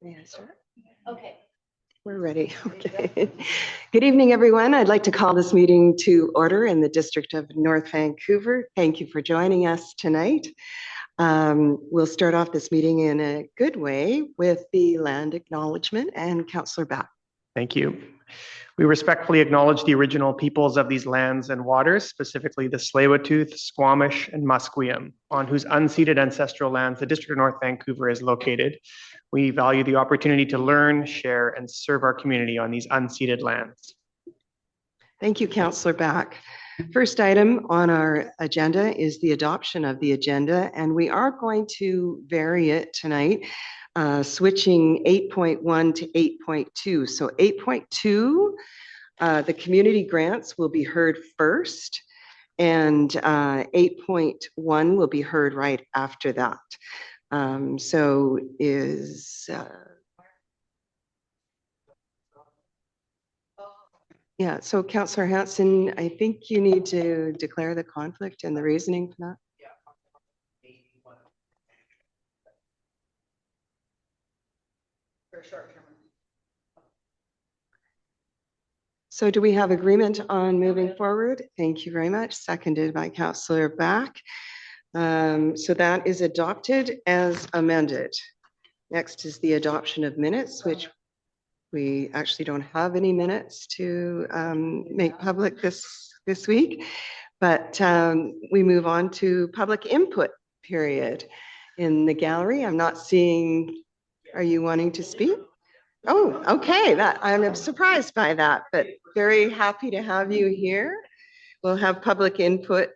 May I start? Okay. We're ready. Okay. Good evening, everyone. I'd like to call this meeting to order in the District of North Vancouver. Thank you for joining us tonight. We'll start off this meeting in a good way with the land acknowledgement and Councillor Back. Thank you. We respectfully acknowledge the original peoples of these lands and waters, specifically the Tsleil-Waututh, Squamish, and Musqueam, on whose unceded ancestral lands the District of North Vancouver is located. We value the opportunity to learn, share, and serve our community on these unceded lands. Thank you, Councillor Back. First item on our agenda is the adoption of the agenda, and we are going to vary it tonight, switching 8.1 to 8.2. So 8.2, the community grants will be heard first, and 8.1 will be heard right after that. Yeah, so Councillor Hanson, I think you need to declare the conflict and the reasoning for that. For short term. So do we have agreement on moving forward? Thank you very much. Seconded by Councillor Back. So that is adopted as amended. Next is the adoption of minutes, which we actually don't have any minutes to make public this week, but we move on to public input period. In the gallery, I'm not seeing, are you wanting to speak? Oh, okay, I'm surprised by that, but very happy to have you here. We'll have public input.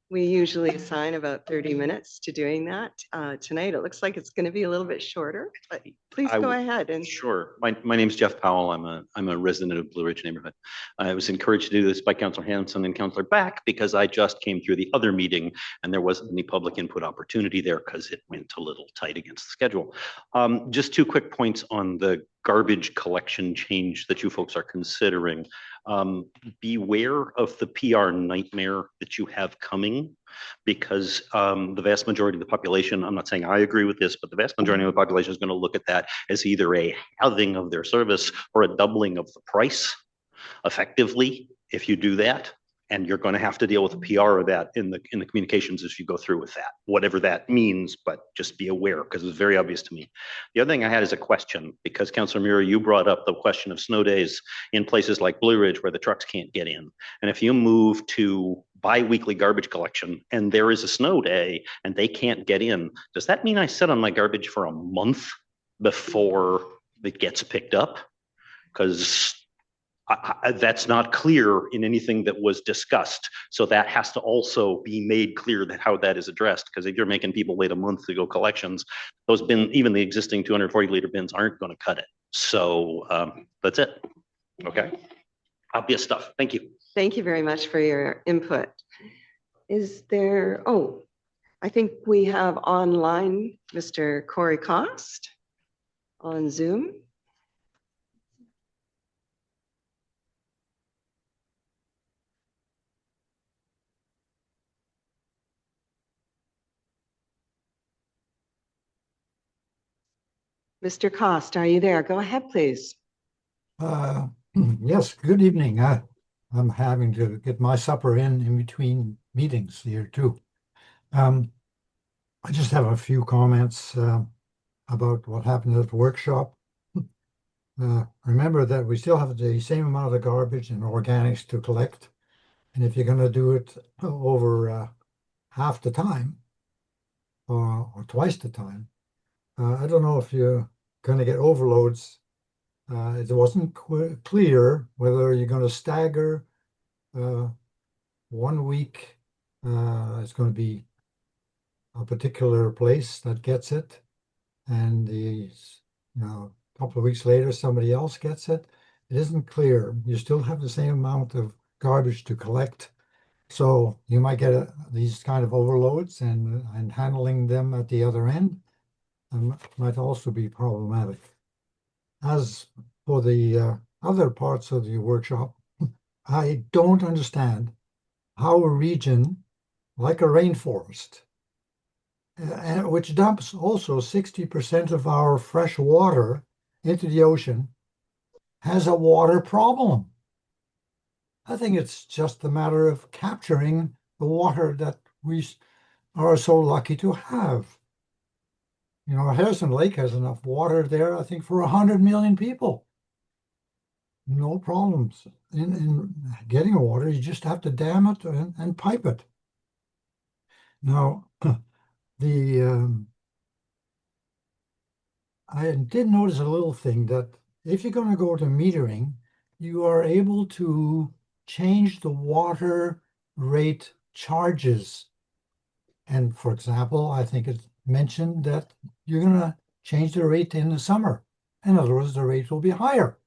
We usually assign about 30 minutes to doing that. Tonight, it looks like it's going to be a little bit shorter, but please go ahead. And sure. My name's Jeff Powell. I'm a resident of Blue Ridge neighborhood. I was encouraged to do this by Councillor Hanson and Councillor Back because I just came through the other meeting and there wasn't any public input opportunity there because it went a little tight against the schedule. Just two quick points on the garbage collection change that you folks are considering. Beware of the PR nightmare that you have coming, because the vast majority of the population, I'm not saying I agree with this, but the vast majority of the population is going to look at that as either a halving of their service or a doubling of the price effectively if you do that. And you're going to have to deal with the PR of that in the communications as you go through with that, whatever that means, but just be aware because it's very obvious to me. The other thing I had is a question, because Councillor Mura, you brought up the question of snow days in places like Blue Ridge where the trucks can't get in. And if you move to bi-weekly garbage collection and there is a snow day and they can't get in, does that mean I sit on my garbage for a month before it gets picked up? Because that's not clear in anything that was discussed. So that has to also be made clear that how that is addressed. Because if you're making people wait a month to go collections, those bins, even the existing 240 liter bins aren't going to cut it. So that's it. Okay. Obvious stuff. Thank you. thank you very much for your input. Is there, I think we have online Mr. Corey Cost on Zoom. Mr. Cost, are you there? Go ahead, please. Yes, good evening. I'm having to get my supper in between meetings here too. I just have a few comments about what happened at the workshop. Remember that we still have the same amount of garbage and organics to collect. And if you're going to do it over half the time or twice the time, I don't know if you're going to get overloads. It wasn't clear whether you're going to stagger 1 week. It's going to be a particular place that gets it, and a couple of weeks later somebody else gets it. It isn't clear. You still have the same amount of garbage to collect, so you might get these kind of overloads, and handling them at the other end might also be problematic. As for the other parts of the workshop, I don't understand how a region like a rainforest and which dumps also 60% of our fresh water into the ocean, has a water problem. I think it's just a matter of capturing the water that we are so lucky to have. You know, Harrison Lake has enough water there, I think, for 100 million people. No problems in getting water. You just have to dam it and pipe it. Now, I did notice a little thing that if you're going to go to metering, you are able to change the water rate charges. And for example, I think it's mentioned that you're going to change the rate in the summer. In other words, the rate will be higher.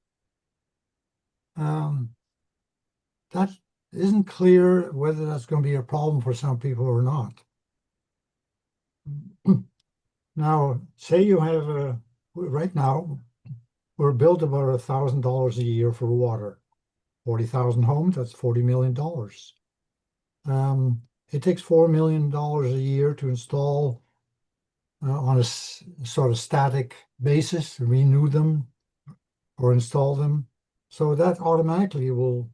That isn't clear whether that's going to be a problem for some people or not. Now, say you have right now, we're billed about $1,000 a year for water. 40,000 homes, that's $40 million. It takes $4 million a year to install on a sort of static basis, renew them or install them. So that automatically will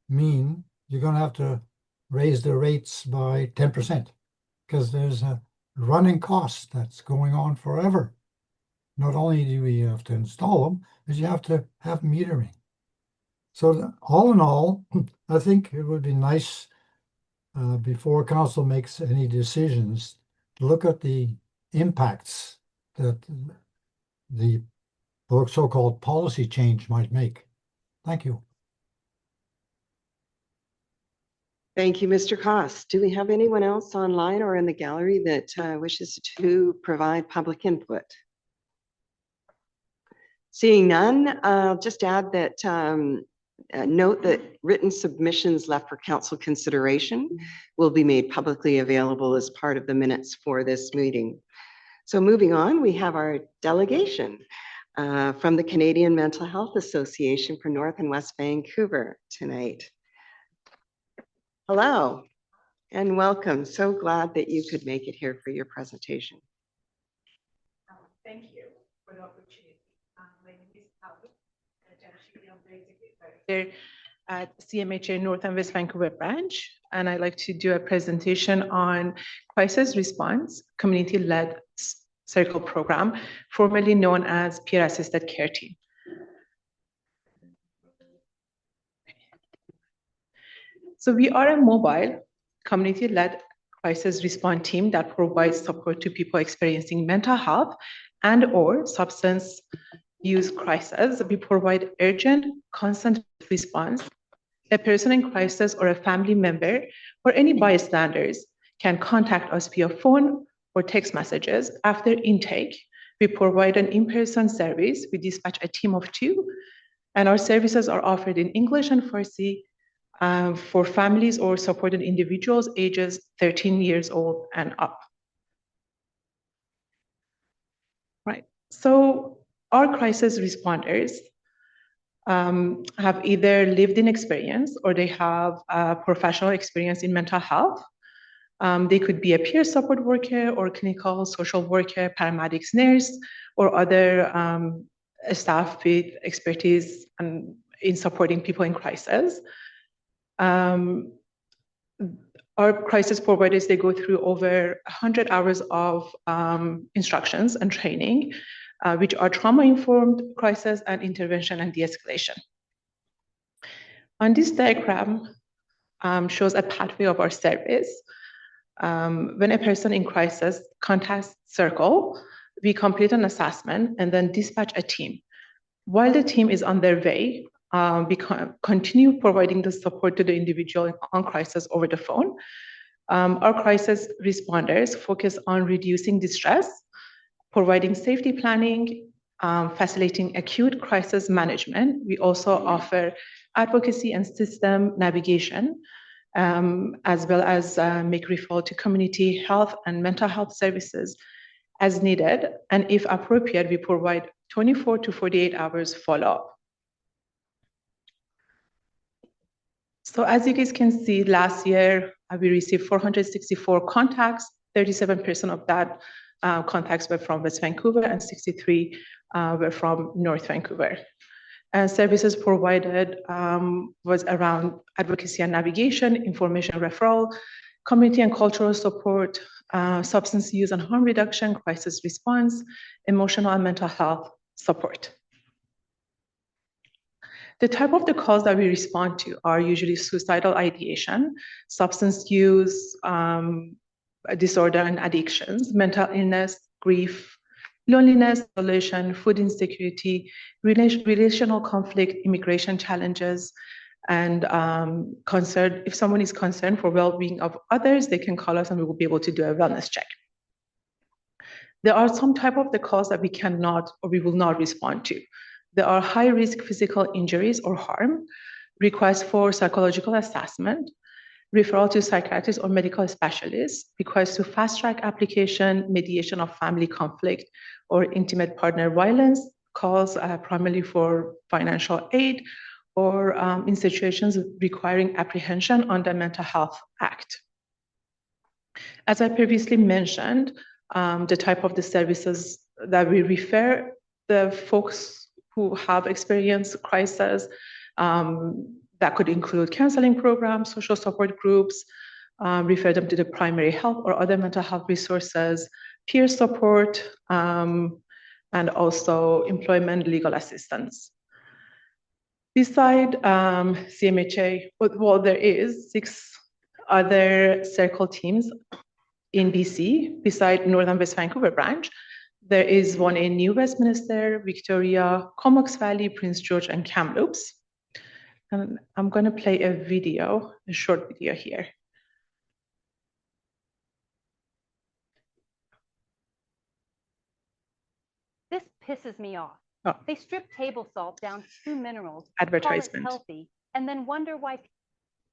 mean you're going to have to raise the rates by 10% because there's a running cost that's going on forever. Not only do we have to install them, but you have to have metering. So all in all, I think it would be nice before council makes any decisions to look at the impacts that the so-called policy change might make. Thank you. Thank you, Mr. Koss. Do we have anyone else online or in the gallery that wishes to provide public input? Seeing none, I'll just add that note that written submissions left for council consideration will be made publicly available as part of the minutes for this meeting. So moving on, we have our delegation from the Canadian Mental Health Association for North and West Vancouver tonight. Hello and welcome. So glad that you could make it here for your presentation. Thank you for the opportunity. My name is Albert, and I'm the executive director at CMHA North and West Vancouver branch, and I'd like to do a presentation on crisis response community-led circle program, formerly known as peer-assisted care team. So we are a mobile community-led crisis response team that provides support to people experiencing mental health and/or substance use crisis. We provide urgent, constant response. A person in crisis or a family member or any bystanders can contact us via phone or text messages. After intake, we provide an in-person service. We dispatch a team of 2, and our services are offered in English and Farsi for families or supported individuals ages 13 years old and up. Right. So our crisis responders have either lived in experience or they have professional experience in mental health. They could be a peer support worker or clinical social worker, paramedics, nurse, or other staff with expertise in supporting people in crisis. Our crisis providers, they go through over 100 hours of instructions and training, which are trauma-informed crisis and intervention and de-escalation. On this diagram shows a pathway of our service. When a person in crisis contacts Circle, we complete an assessment and then dispatch a team. While the team is on their way, we continue providing the support to the individual on crisis over the phone. Our crisis responders focus on reducing distress, providing safety planning, facilitating acute crisis management. We also offer advocacy and system navigation, as well as make referral to community health and mental health services as needed. And if appropriate, we provide 24 to 48 hours follow-up. So as you guys can see, last year, we received 464 contacts, 37% of that contacts were from West Vancouver and 63 were from North Vancouver. And services provided was around advocacy and navigation, information referral, community and cultural support, substance use and harm reduction, crisis response, emotional and mental health support. The type of the calls that we respond to are usually suicidal ideation, substance use, disorder and addictions, mental illness, grief, loneliness, isolation, food insecurity, relational conflict, immigration challenges, and concern. If someone is concerned for well-being of others, they can call us and we will be able to do a wellness check. There are some type of the calls that we cannot or we will not respond to. There are high-risk physical injuries or harm, requests for psychological assessment, referral to psychiatrists or medical specialists, requests to fast-track application, mediation of family conflict or intimate partner violence, calls primarily for financial aid, or in situations requiring apprehension under Mental Health Act. As I previously mentioned, the type of the services that we refer the folks who have experienced crisis, that could include counseling programs, social support groups, refer them to the primary health or other mental health resources, peer support, and also employment legal assistance. Beside CMHA, well, there is 6 other circle teams in BC, beside Northern West Vancouver branch. There is one in New Westminster, Victoria, Comox Valley, Prince George, and Kamloops. And I'm going to play a video, a short video here. This pisses me off. Oh. They strip table salt down to minerals, Advertisement. call it healthy, and then wonder why.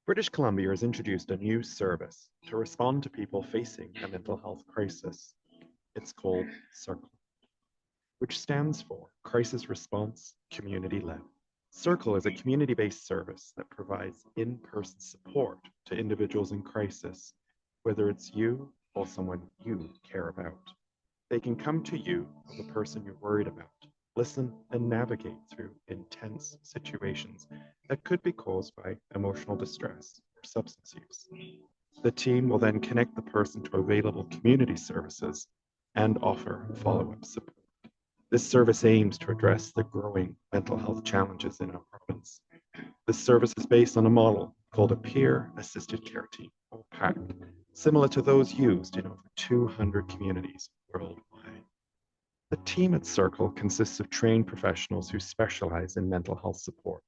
British Columbia has introduced a new service to respond to people facing a mental health crisis. It's called CIRCLE, which stands for Crisis Response Community-Led. CIRCLE is a community-based service that provides in-person support to individuals in crisis, whether it's you or someone you care about. They can come to you or the person you're worried about, listen and navigate through intense situations that could be caused by emotional distress or substance use. The team will then connect the person to available community services and offer follow-up support. This service aims to address the growing mental health challenges in our province. This service is based on a model called a peer-assisted care team, or PAC, similar to those used in over 200 communities worldwide. The team at CIRCLE consists of trained professionals who specialize in mental health support.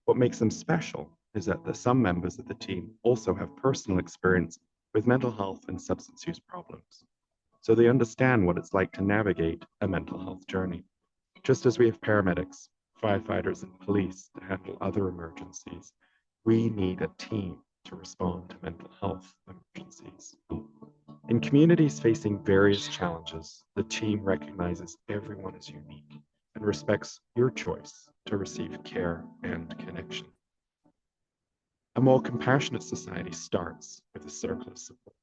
What makes them special is that some members of the team also have personal experience with mental health and substance use problems. So they understand what it's like to navigate a mental health journey. Just as we have paramedics, firefighters, and police to handle other emergencies, we need a team to respond to mental health emergencies. In communities facing various challenges, the team recognizes everyone is unique and respects your choice to receive care and connection. A more compassionate society starts with a circle of support.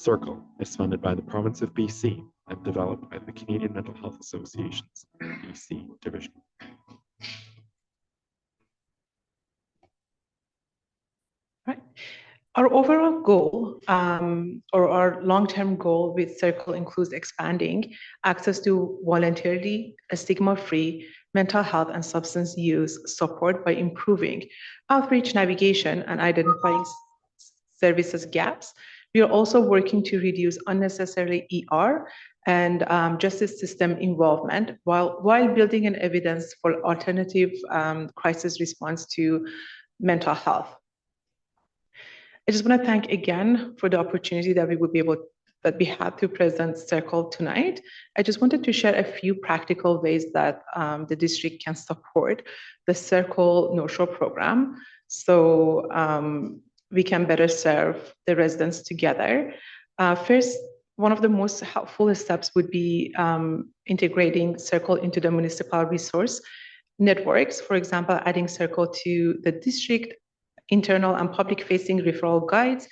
CIRCLE is funded by the province of BC and developed by the Canadian Mental Health Association's BC division. Right. Our overall goal, or our long-term goal with CIRCLE, includes expanding access to voluntarily stigma-free mental health and substance use support by improving outreach, navigation, and identifying services gaps. We are also working to reduce unnecessary ER and justice system involvement while building an evidence for alternative crisis response to mental health. I just want to thank again for the opportunity that we had to present CIRCLE tonight. I just wanted to share a few practical ways that the district can support the CIRCLE no-show program, so we can better serve the residents together. First, one of the most helpful steps would be integrating CIRCLE into the municipal resource networks. For example, adding CIRCLE to the district internal and public-facing referral guides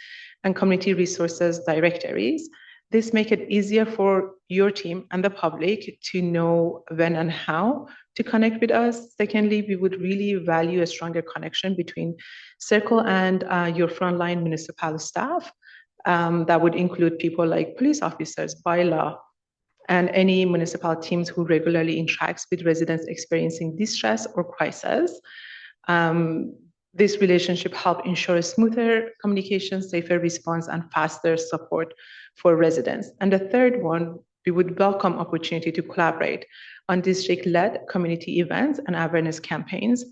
and community resources directories. This make it easier for your team and the public to know when and how to connect with us. Secondly, we would really value a stronger connection between Circle and your frontline municipal staff. That would include people like police officers, bylaw, and any municipal teams who regularly interacts with residents experiencing distress or crisis. This relationship help ensure a smoother communication, safer response, and faster support for residents. And the third one, we would welcome opportunity to collaborate on district-led community events and awareness campaigns.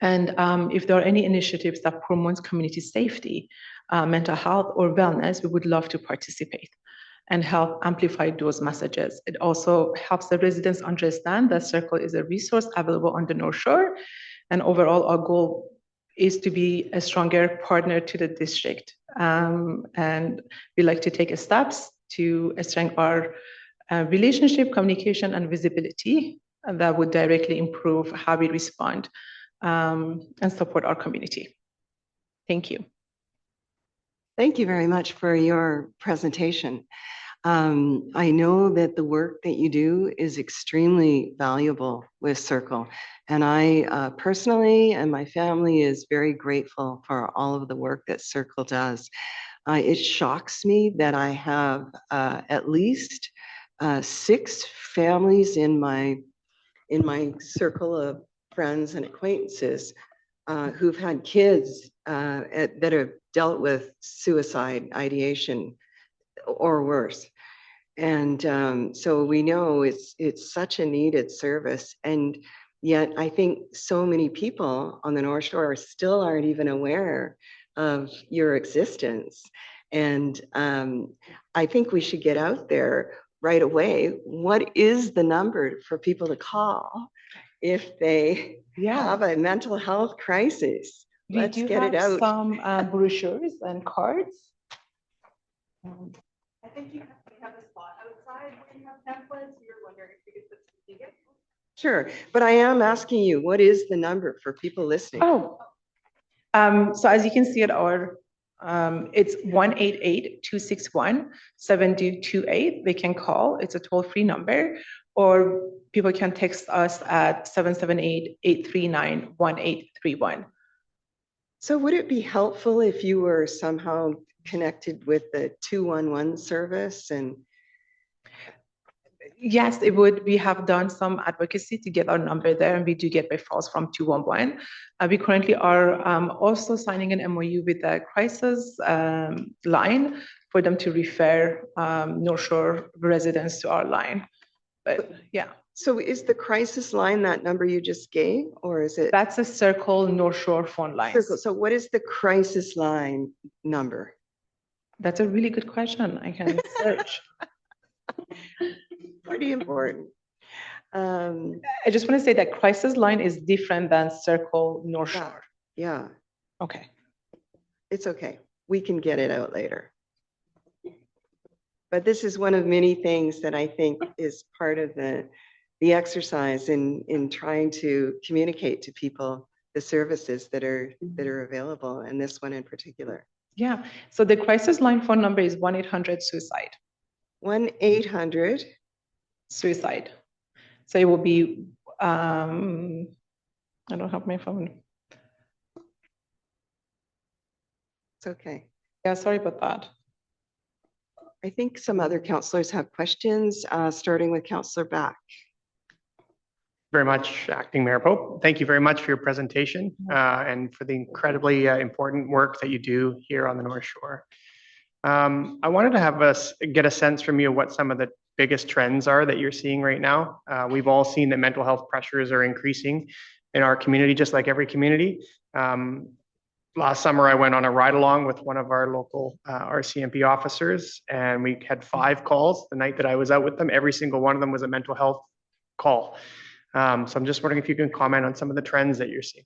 And if there are any initiatives that promote community safety, mental health, or wellness, we would love to participate and help amplify those messages. It also helps the residents understand that Circle is a resource available on the North Shore. And overall, our goal is to be a stronger partner to the district. And we like to take steps to strengthen our relationship, communication, and visibility, and that would directly improve how we respond and support our community. Thank you. Thank you very much for your presentation. I know that the work that you do is extremely valuable with Circle, and I personally and my family is very grateful for all of the work that Circle does. It shocks me that I have at least 6 families in my circle of friends and acquaintances who've had kids that have dealt with suicide ideation or worse. And so we know it's such a needed service. And yet I think so many people on the North Shore still aren't even aware of your existence. And I think we should get out there right away. What is the number for people to call if they have a mental health crisis? Let's get it out. Some brochures and cards. I think you have a spot outside where you have templates. You're wondering if you could put some together. Sure, but I am asking you, what is the number for people listening? So as you can see at our, it's 1-888-261-7228. They can call. It's a toll-free number, or people can text us at 778-839-1831. So would it be helpful if you were somehow connected with the 211 service? And yes, it would. We have done some advocacy to get our number there, and we do get referrals from 211. We currently are also signing an MOU with the crisis line for them to refer North Shore residents to our line. But yeah. So is the crisis line that number you just gave, or is it? That's a Circle North Shore phone line. Circle. So what is the crisis line number? That's a really good question. I can search. Pretty important. I just want to say that crisis line is different than Circle North Shore. Yeah. Okay. It's okay. We can get it out later. But this is one of many things that I think is part of the exercise in trying to communicate to people the services that are available, and this one in particular. Yeah. So the crisis line phone number is 1-800-SUICIDE. 1-800 suicide. So it will be. I don't have my phone. It's okay. Yeah. Sorry about that. I think some other counselors have questions, starting with Councillor Back. Very much, Acting Mayor Pope. Thank you very much for your presentation and for the incredibly important work that you do here on the North Shore. I wanted to have us get a sense from you of what some of the biggest trends are that you're seeing right now. We've all seen that mental health pressures are increasing in our community, just like every community. Last summer, I went on a ride along with one of our local RCMP officers, and we had 5 calls the night that I was out with them. Every single one of them was a mental health call. So I'm just wondering if you can comment on some of the trends that you're seeing.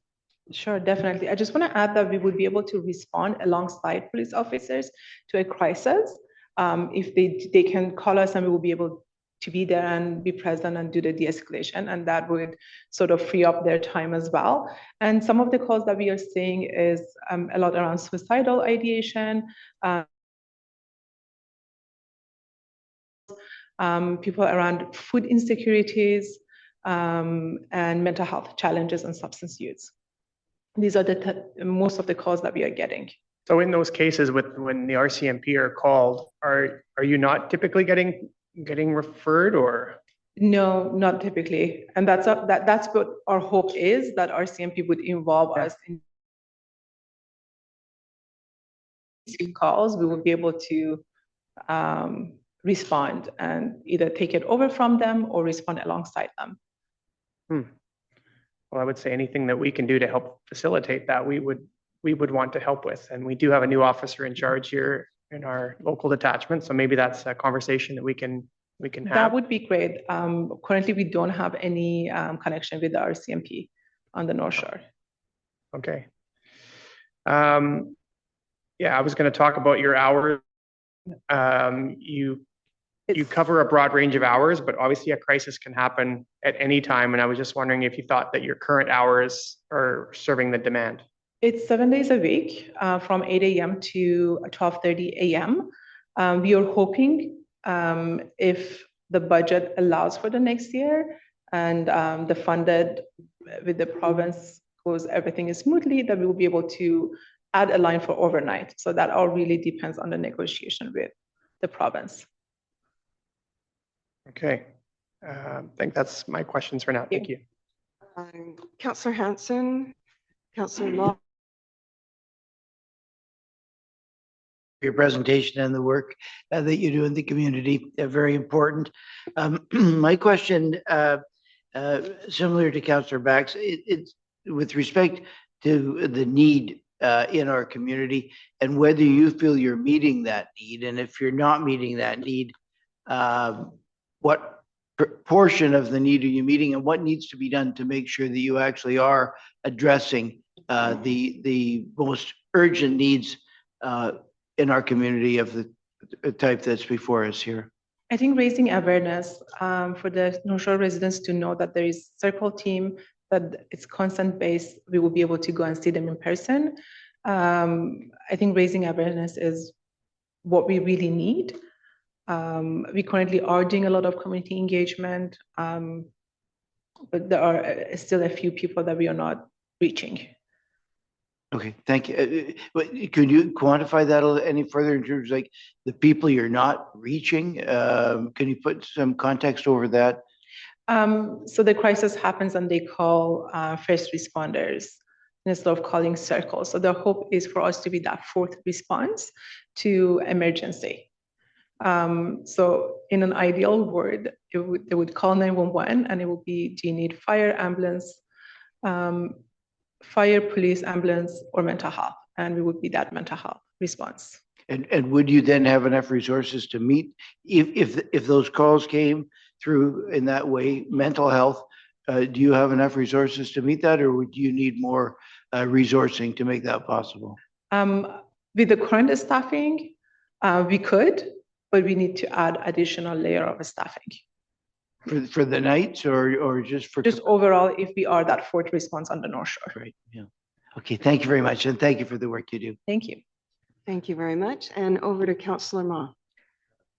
Sure, definitely. I just want to add that we would be able to respond alongside police officers to a crisis. If they can call us, and we will be able to be there and be present and do the de-escalation, and that would sort of free up their time as well. And some of the calls that we are seeing is a lot around suicidal ideation, people around food insecurities, and mental health challenges and substance use. These are most of the calls that we are getting. So in those cases when the RCMP are called, are you not typically getting referred or? No, not typically. And that's what our hope is, that RCMP would involve us in calls. We will be able to respond and either take it over from them or respond alongside them. Well, I would say anything that we can do to help facilitate that, we would want to help with. And we do have a new officer in charge here in our local detachment. So maybe that's a conversation that we can have. That would be great. Currently, we don't have any connection with the RCMP on the North Shore. Okay. Yeah, I was going to talk about your hours. You cover a broad range of hours, but obviously a crisis can happen at any time. And I was just wondering if you thought that your current hours are serving the demand. It's 7 days a week, from 8 a.m. to 12:30 a.m. We are hoping, if the budget allows for the next year and the funded with the province goes, everything is smoothly, that we will be able to add a line for overnight. So that all really depends on the negotiation with the province. Okay. I think that's my questions for now. Thank you. Councillor Hanson, Councillor Law. Your presentation and the work that you do in the community, very important. My question, similar to Councillor Bax, it's with respect to the need in our community and whether you feel you're meeting that need, and if you're not meeting that need, what portion of the need are you meeting, and what needs to be done to make sure that you actually are addressing the most urgent needs in our community of the type that's before us here? I think raising awareness for the North Shore residents to know that there is circle team, that it's constant based, we will be able to go and see them in person. I think raising awareness is what we really need. We currently are doing a lot of community engagement, but there are still a few people that we are not reaching. Okay, thank you. But could you quantify that any further in terms of like the people you're not reaching? Can you put some context over that? So the crisis happens and they call first responders instead of calling circles. So the hope is for us to be that fourth response to emergency. So in an ideal world, they would call 911 and it would be, do you need fire, ambulance, fire, police, ambulance, or mental health? And we would be that mental health response. And would you then have enough resources to meet if those calls came through in that way, mental health, do you have enough resources to meet that, or would you need more resourcing to make that possible? With the current staffing, we could, but we need to add additional layer of staffing. For the nights or just for? Just overall, if we are that fourth response on the North Shore. Right, yeah. Okay, thank you very much. And thank you for the work you do. Thank you. Thank you very much. And over to Councillor Ma.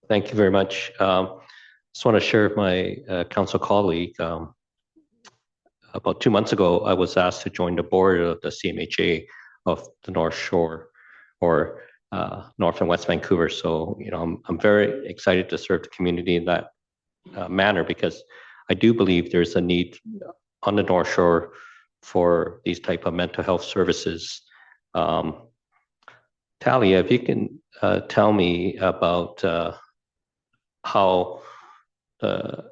Thank you very much. Just want to share with my council colleague, about 2 months ago, I was asked to join the board of the CMHA of the North Shore, or North and West Vancouver. So, you know, I'm very excited to serve the community in that manner, because I do believe there's a need on the North Shore for these type of mental health services. Talia, if you can tell me about how the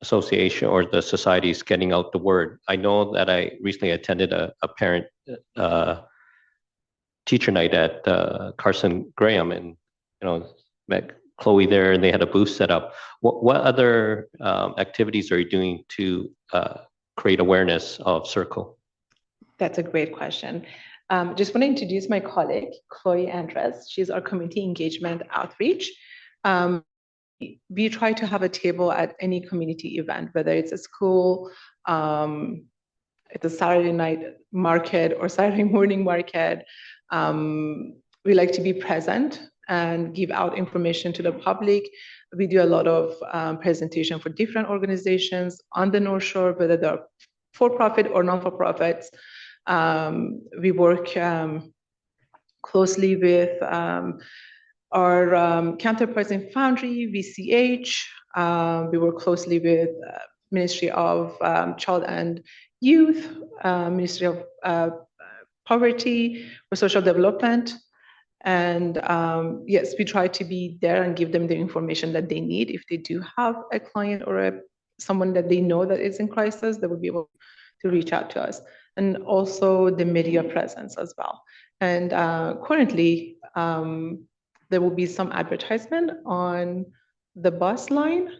association or the society is getting out the word. I know that I recently attended a parent teacher night at Carson Graham, and you know, met Chloe there, and they had a booth set up. What other activities are you doing to create awareness of Circle? That's a great question. Just want to introduce my colleague, Chloe Andres. She's our community engagement outreach. we try to have a table at any community event, whether it's a school, it's a Saturday night market or Saturday morning market. We like to be present and give out information to the public. We do a lot of presentation for different organizations on the North Shore, whether they're for-profit or non-for-profits. We work closely with our counterparts in Foundry, VCH. We work closely with Ministry of Child and Youth, Ministry of Poverty or Social Development. And yes, we try to be there and give them the information that they need. If they do have a client or someone that they know that is in crisis, they will be able to reach out to us. And also the media presence as well. And currently, there will be some advertisement on the bus line.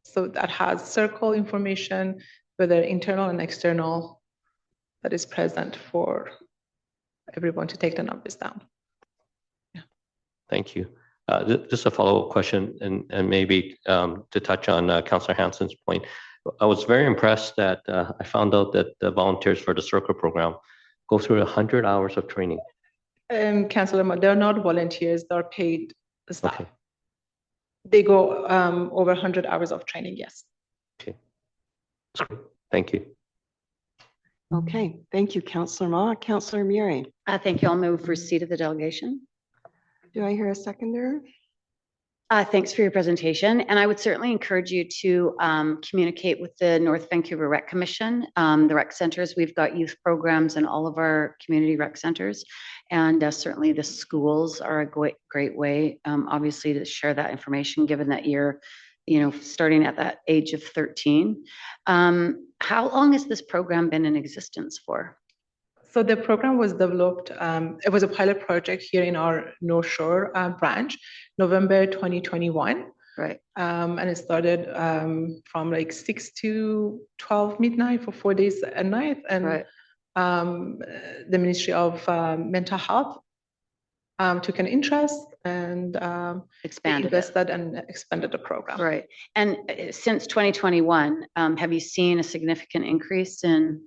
So that has circle information, whether internal and external, that is present for everyone to take the numbers down. Yeah. Thank you. Just a follow-up question, and maybe to touch on Councillor Hanson's point. I was very impressed that I found out that the volunteers for the Circle program go through 100 hours of training. Councillor, they're not volunteers, they're paid staff. Okay. They go over 100 hours of training, yes. Okay. Thank you. Okay, thank you, Councillor Ma. Councillor Murray, Thank you. I'll move receipt of the delegation. do I hear a seconder? Thanks for your presentation. And I would certainly encourage you to communicate with the North Vancouver Rec Commission, the rec centers. We've got youth programs in all of our community rec centers. And certainly the schools are a great way, obviously, to share that information, given that you're, starting at that age of 13. How long has this program been in existence for? So the program was developed, it was a pilot project here in our North Shore branch, November 2021. Right. And it started from like 6 to 12 midnight for 4 days a night. And Right. The Ministry of Mental Health took an interest and Expanded invested and expanded the program. Right. And since 2021, have you seen a significant increase in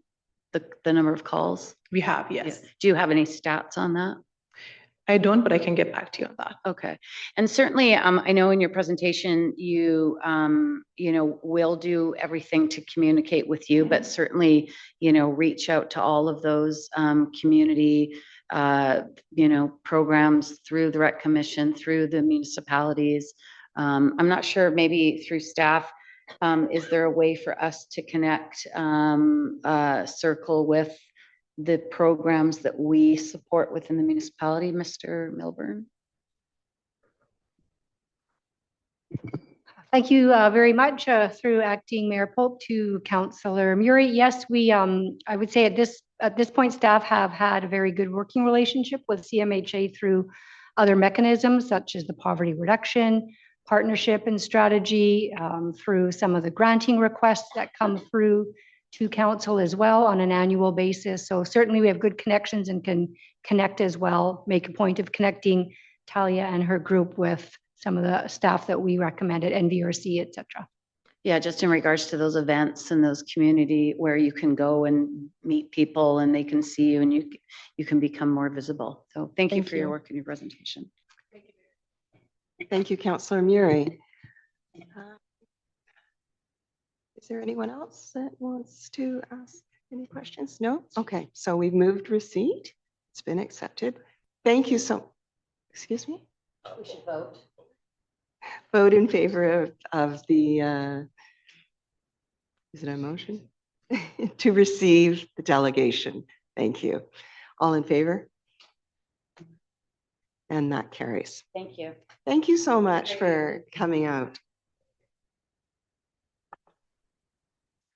the number of calls? We have, yes. Do you have any stats on that? I don't, but I can get back to you on that. Okay. And certainly, I know in your presentation, you will do everything to communicate with you, but certainly, reach out to all of those community, programs through the Rec Commission, through the municipalities. I'm not sure, maybe through staff, is there a way for us to connect Circle with the programs that we support within the municipality, Mr. Milburn? Thank you very much through Acting Mayor Pope to Councillor Murray. Yes, we, I would say at this point, staff have had a very good working relationship with CMHA through other mechanisms such as the poverty reduction, partnership and strategy, through some of the granting requests that come through to council as well on an annual basis. So certainly we have good connections and can connect as well, make a point of connecting Talia and her group with some of the staff that we recommended, NVRC, et cetera. Yeah, just in regards to those events and those community where you can go and meet people and they can see you and you can become more visible. So thank you for your work and your presentation. Thank you, Councillor Murray. Is there anyone else that wants to ask any questions? No? Okay, so we've moved receipt. It's been accepted. Thank you so, excuse me? We should vote. Vote in favor of the, is it a motion? To receive the delegation. Thank you. All in favor? And that carries. Thank you. Thank you so much for coming out.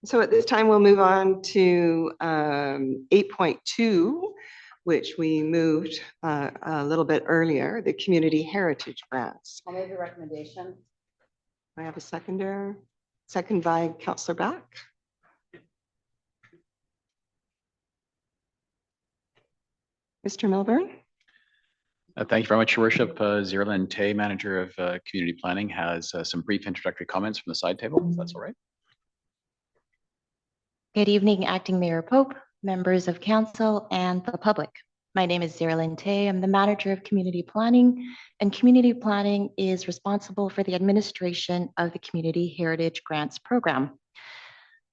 So at this time, we'll move on to 8.2, which we moved a little bit earlier, the Community Heritage Grants. I'll make a recommendation. I have a seconder. Second by Councillor Back. Mr. Milburn? Thank you very much, Your Worship. Zirlin Tay, Manager of Community Planning, has some brief introductory comments from the side table, if that's all right. Good evening, Acting Mayor Pope, members of council, and the public. My name is Zirlin Tay. I'm the Manager of Community Planning, and Community Planning is responsible for the administration of the Community Heritage Grants Program.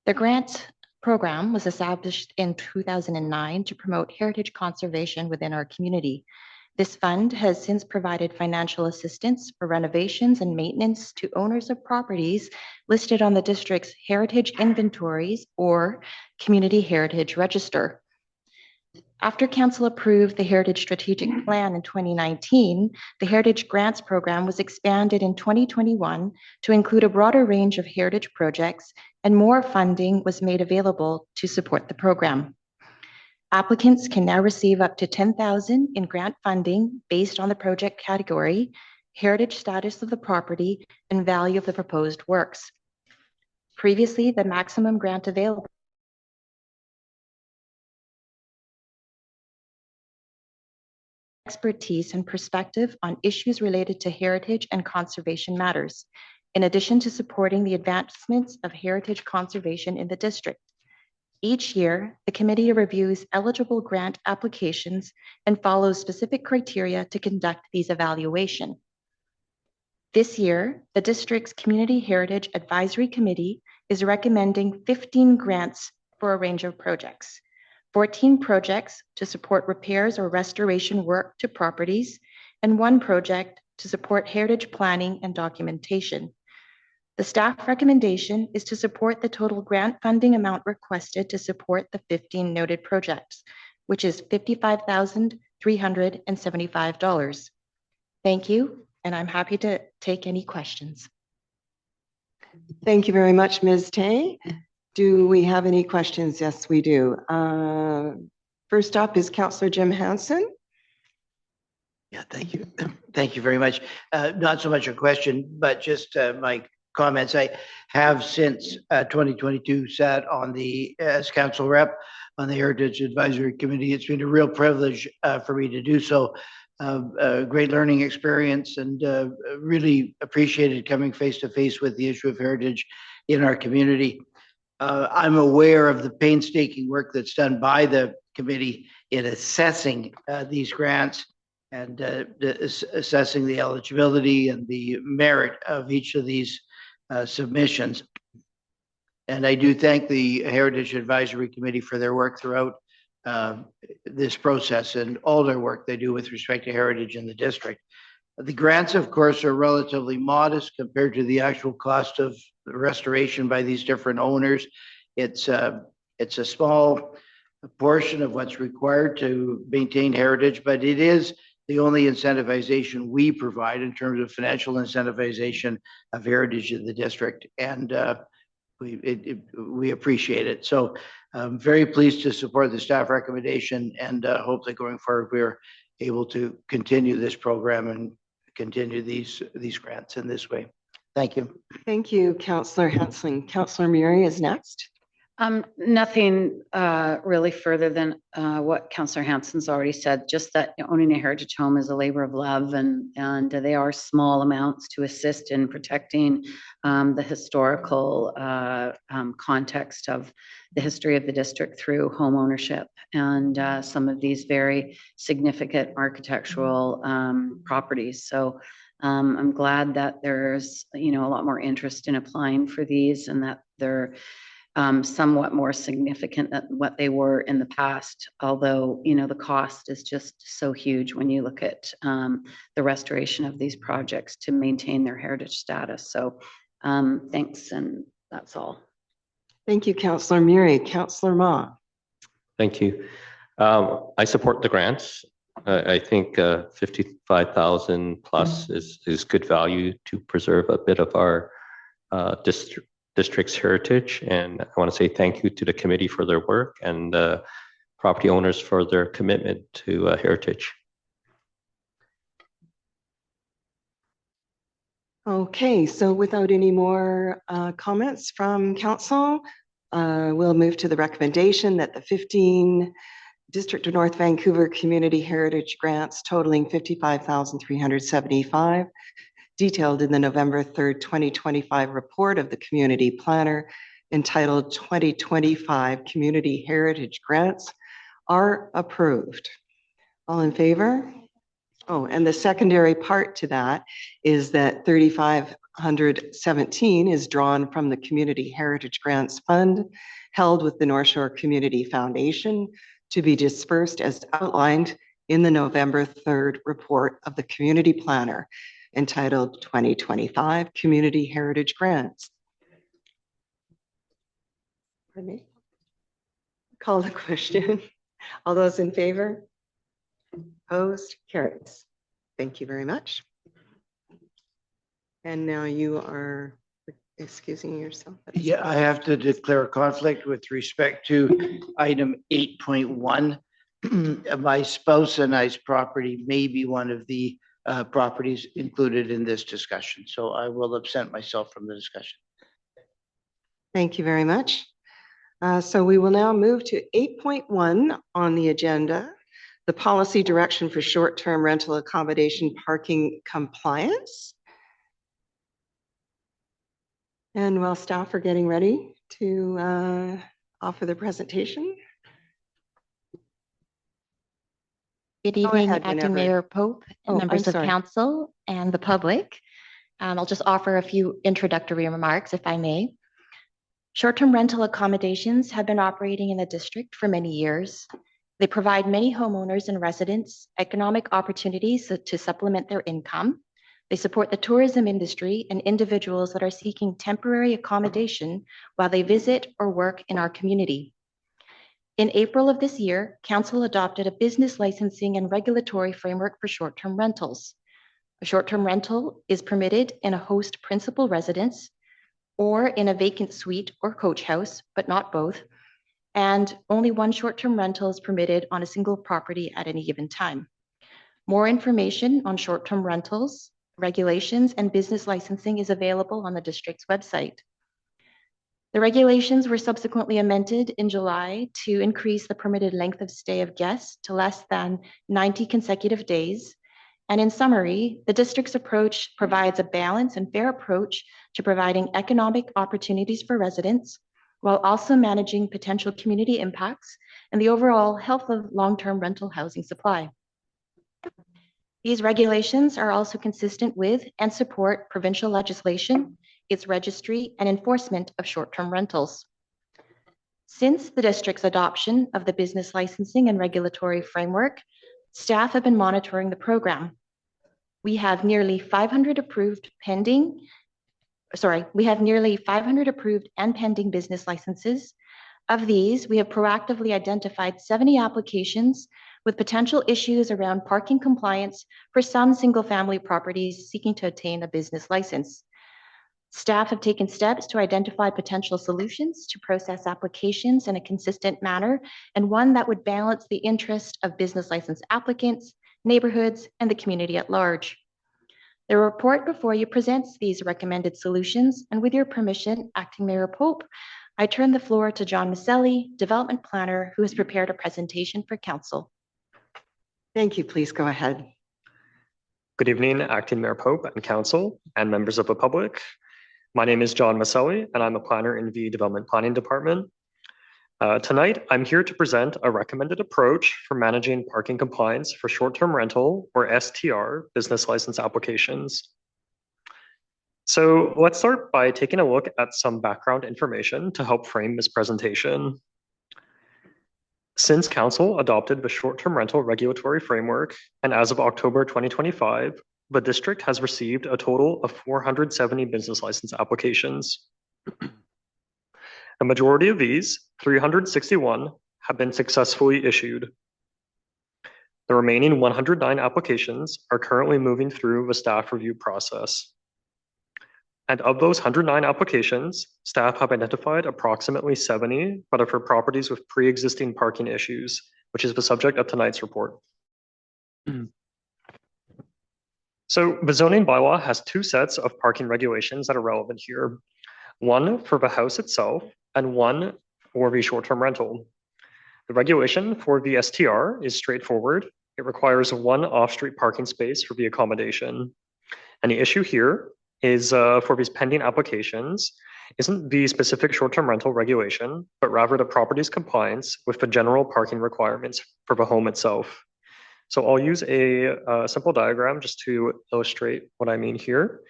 The grant program was established in 2009 to promote heritage conservation within our community. This fund has since provided financial assistance for renovations and maintenance to owners of properties listed on the district's heritage inventories or community heritage register. After council approved the Heritage Strategic Plan in 2019, the Heritage Grants Program was expanded in 2021 to include a broader range of heritage projects, and more funding was made available to support the program. Applicants can now receive up to $10,000 in grant funding based on the project category, heritage status of the property, and value of the proposed works. Previously, the maximum grant available expertise and perspective on issues related to heritage and conservation matters, in addition to supporting the advancements of heritage conservation in the district. Each year, the committee reviews eligible grant applications and follows specific criteria to conduct these evaluations. This year, the district's Community Heritage Advisory Committee is recommending 15 grants for a range of projects, 14 projects to support repairs or restoration work to properties, and 1 project to support heritage planning and documentation. The staff recommendation is to support the total grant funding amount requested to support the 15 noted projects, which is $55,375. Thank you, and I'm happy to take any questions. Thank you very much, Ms. Tay. Do we have any questions? Yes, we do. First up is Councillor Jim Hansen. Yeah, thank you. Thank you very much. Not so much a question, but just my comments. I have since 2022 sat on the as council rep on the Heritage Advisory Committee. It's been a real privilege for me to do so. A great learning experience, and really appreciated coming face to face with the issue of heritage in our community. I'm aware of the painstaking work that's done by the committee in assessing these grants and assessing the eligibility and the merit of each of these submissions. And I do thank the Heritage Advisory Committee for their work throughout this process and all their work they do with respect to heritage in the district. The grants, of course, are relatively modest compared to the actual cost of restoration by these different owners. It's a small portion of what's required to maintain heritage, but it is the only incentivization we provide in terms of financial incentivization of heritage in the district. And we appreciate it. So I'm very pleased to support the staff recommendation, and hope that going forward, we're able to continue this program and continue these grants in this way. Thank you. Thank you, Councillor Hansen. Councillor Murray is next. Nothing really further than what Councillor Hansen's already said, just that owning a heritage home is a labor of love, and they are small amounts to assist in protecting the historical context of the history of the district through home ownership and some of these very significant architectural properties. So I'm glad that there's a lot more interest in applying for these, and that they're somewhat more significant than what they were in the past, although the cost is just so huge when you look at the restoration of these projects to maintain their heritage status. So thanks, and that's all. Thank you, Councillor Murray. Councillor Ma. Thank you. I support the grants. I think 55,000 plus is good value to preserve a bit of our district's heritage. And I want to say thank you to the committee for their work, and property owners for their commitment to heritage. Okay, so without any more comments from council, we'll move to the recommendation that the 15 District of North Vancouver Community Heritage Grants totaling $55,375, detailed in the November 3rd, 2025 report of the Community Planner entitled 2025 Community Heritage Grants are approved. All in favor? Oh, and the secondary part to that is that 3,517 is drawn from the Community Heritage Grants Fund held with the North Shore Community Foundation to be dispersed as outlined in the November 3rd report of the Community Planner entitled 2025 Community Heritage Grants. Pardon me? Call the question. All those in favor? Opposed? Carries. Thank you very much. And now you are excusing yourself. Yeah, I have to declare a conflict with respect to item 8.1. My spouse and I's property may be one of the properties included in this discussion, so I will absent myself from the discussion. Thank you very much. So we will now move to 8.1 on the agenda, the policy direction for short-term rental accommodation parking compliance. And while staff are getting ready to offer the presentation. Good Go evening, ahead, Acting whenever. Mayor Pope, and Oh, members I'm of sorry. council and the public. I'll just offer a few introductory remarks, if I may. Short-term rental accommodations have been operating in the district for many years. They provide many homeowners and residents economic opportunities to supplement their income. They support the tourism industry and individuals that are seeking temporary accommodation while they visit or work in our community. In April of this year, Council adopted a business licensing and regulatory framework for short-term rentals. A short-term rental is permitted in a host principal residence or in a vacant suite or coach house, but not both. And only one short-term rental is permitted on a single property at any given time. More information on short-term rentals, regulations, and business licensing is available on the district's website. The regulations were subsequently amended in July to increase the permitted length of stay of guests to less than 90 consecutive days. And in summary, the district's approach provides a balanced and fair approach to providing economic opportunities for residents, while also managing potential community impacts and the overall health of long-term rental housing supply. These regulations are also consistent with and support provincial legislation, its registry, and enforcement of short-term rentals. Since the district's adoption of the business licensing and regulatory framework, staff have been monitoring the program. We have nearly 500 approved and pending business licenses. Of these, we have proactively identified 70 applications with potential issues around parking compliance for some single-family properties seeking to obtain a business license. Staff have taken steps to identify potential solutions to process applications in a consistent manner and one that would balance the interest of business license applicants, neighborhoods, and the community at large. The report before you presents these recommended solutions, and with your permission, Acting Mayor Pope, I turn the floor to John Maselli, Development Planner, who has prepared a presentation for Council. Thank you. Please go ahead. Good evening, Acting Mayor Pope and Council and members of the public. My name is John Maselli, and I'm a planner in the Development Planning Department. Tonight, I'm here to present a recommended approach for managing parking compliance for short-term rental or STR business license applications. So let's start by taking a look at some background information to help frame this presentation. Since Council adopted the short-term rental regulatory framework, and as of October 2025, the district has received a total of 470 business license applications. The majority of these, 361, have been successfully issued. The remaining 109 applications are currently moving through the staff review process. And of those 109 applications, staff have identified approximately 70 that are for properties with pre-existing parking issues, which is the subject of tonight's report. So the zoning bylaw has two sets of parking regulations that are relevant here. One for the house itself and one for the short-term rental. The regulation for the STR is straightforward. It requires one off-street parking space for the accommodation. And the issue here is for these pending applications isn't the specific short-term rental regulation, but rather the property's compliance with the general parking requirements for the home itself. So I'll use a simple diagram just to illustrate what I mean here.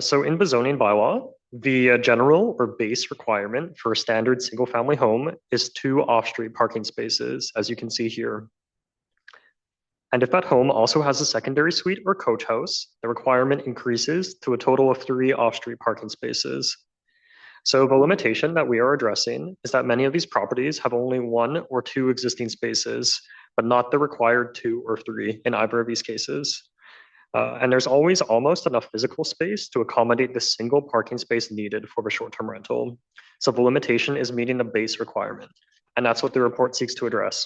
So in the zoning bylaw, the general or base requirement for a standard single-family home is 2 off-street parking spaces, as you can see here. And if that home also has a secondary suite or coach house, the requirement increases to a total of 3 off-street parking spaces. So the limitation that we are addressing is that many of these properties have only 1 or 2 existing spaces, but not the required 2 or 3 in either of these cases. And there's always almost enough physical space to accommodate the single parking space needed for the short-term rental. So the limitation is meeting the base requirement, and that's what the report seeks to address.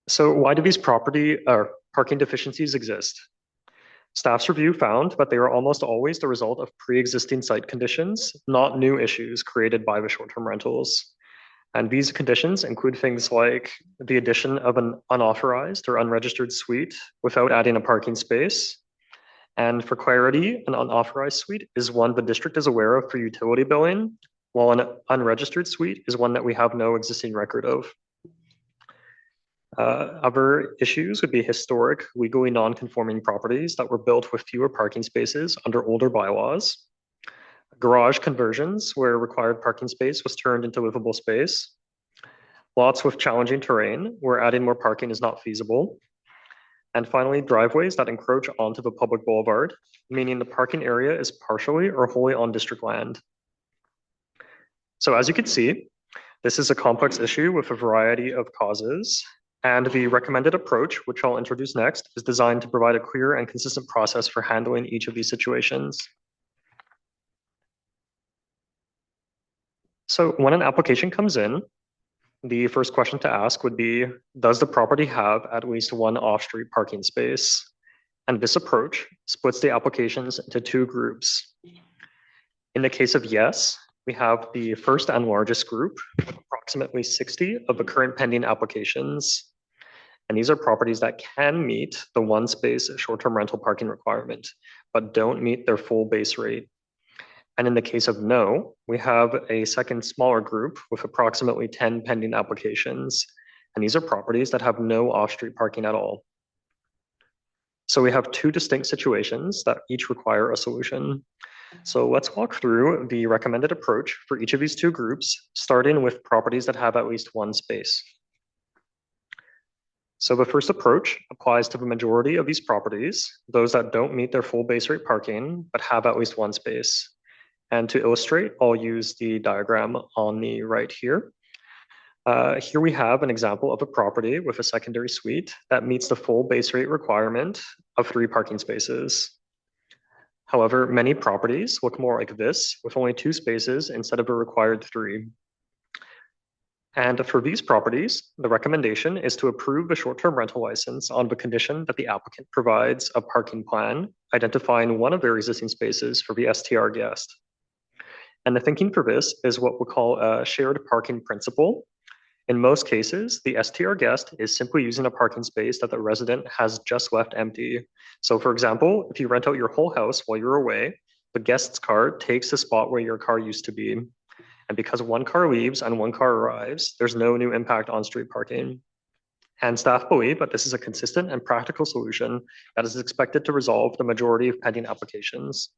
So why do these parking deficiencies exist? Staff's review found that they are almost always the result of pre-existing site conditions, not new issues created by the short-term rentals. And these conditions include things like the addition of an unauthorized or unregistered suite without adding a parking space. And for clarity, an unauthorized suite is one the district is aware of for utility billing, while an unregistered suite is one that we have no existing record of. Other issues would be historic, legally non-conforming properties that were built with fewer parking spaces under older bylaws, garage conversions where required parking space was turned into livable space, lots with challenging terrain where adding more parking is not feasible, and finally, driveways that encroach onto the public boulevard, meaning the parking area is partially or wholly on district land. So as you can see, this is a complex issue with a variety of causes. And the recommended approach, which I'll introduce next, is designed to provide a clear and consistent process for handling each of these situations. So when an application comes in, the first question to ask would be, does the property have at least 1 off-street parking space? And this approach splits the applications into 2 groups. In the case of yes, we have the first and largest group, approximately 60 of the current pending applications. And these are properties that can meet the 1 space short-term rental parking requirement, but don't meet their full base rate. And in the case of no, we have a second smaller group with approximately 10 pending applications. And these are properties that have no off-street parking at all. So we have 2 distinct situations that each require a solution. So let's walk through the recommended approach for each of these 2 groups, starting with properties that have at least 1 space. So the first approach applies to the majority of these properties, those that don't meet their full base rate parking, but have at least 1 space. And to illustrate, I'll use the diagram on the right here. Here we have an example of a property with a secondary suite that meets the full base rate requirement of 3 parking spaces. However, many properties look more like this, with only 2 spaces instead of a required 3. And for these properties, the recommendation is to approve a short-term rental license on the condition that the applicant provides a parking plan identifying one of their existing spaces for the STR guest. And the thinking for this is what we'll call a shared parking principle. In most cases, the STR guest is simply using a parking space that the resident has just left empty. So for example, if you rent out your whole house while you're away, the guest's car takes the spot where your car used to be. And because 1 car leaves and 1 car arrives, there's no new impact on street parking. And staff believe that this is a consistent and practical solution that is expected to resolve the majority of pending applications.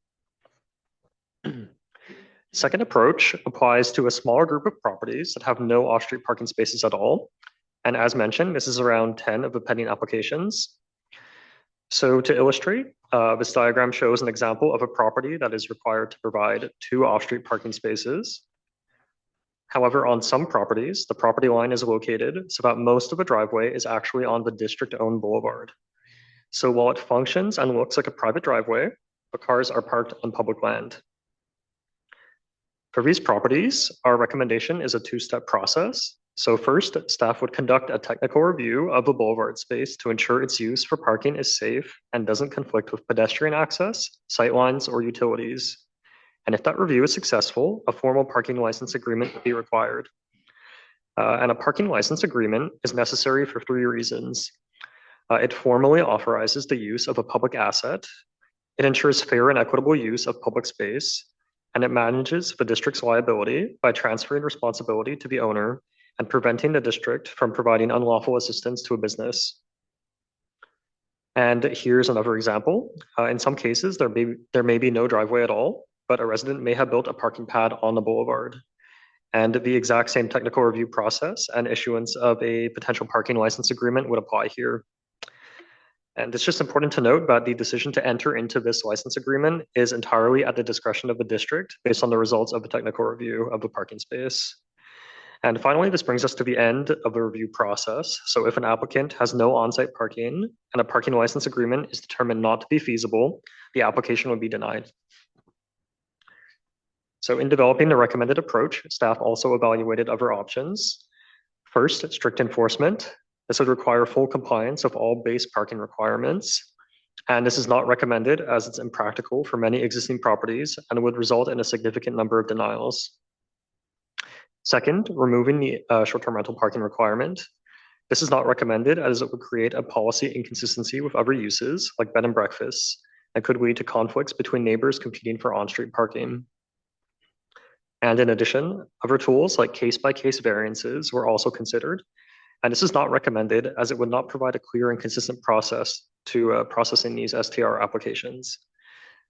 Second approach applies to a smaller group of properties that have no off-street parking spaces at all. And as mentioned, this is around 10 of the pending applications. So to illustrate, this diagram shows an example of a property that is required to provide 2 off-street parking spaces. However, on some properties, the property line is located so that most of the driveway is actually on the district-owned boulevard. So while it functions and looks like a private driveway, the cars are parked on public land. For these properties, our recommendation is a 2-step process. So first, staff would conduct a technical review of the boulevard space to ensure its use for parking is safe and doesn't conflict with pedestrian access, sightlines, or utilities. And if that review is successful, a formal parking license agreement would be required. And a parking license agreement is necessary for 3 reasons. It formally authorizes the use of a public asset. It ensures fair and equitable use of public space, and it manages the district's liability by transferring responsibility to the owner and preventing the district from providing unlawful assistance to a business. And here's another example. In some cases, there may be no driveway at all, but a resident may have built a parking pad on the boulevard. And the exact same technical review process and issuance of a potential parking license agreement would apply here. And it's just important to note that the decision to enter into this license agreement is entirely at the discretion of the district based on the results of the technical review of the parking space. And finally, this brings us to the end of the review process. So if an applicant has no on-site parking and a parking license agreement is determined not to be feasible, the application would be denied. So in developing the recommended approach, staff also evaluated other options. First, strict enforcement. This would require full compliance of all base parking requirements. And this is not recommended as it's impractical for many existing properties and would result in a significant number of denials. Second, removing the short-term rental parking requirement. This is not recommended as it would create a policy inconsistency with other uses like bed and breakfasts and could lead to conflicts between neighbors competing for on-street parking. And in addition, other tools like case-by-case variances were also considered. And this is not recommended as it would not provide a clear and consistent process to processing these STR applications.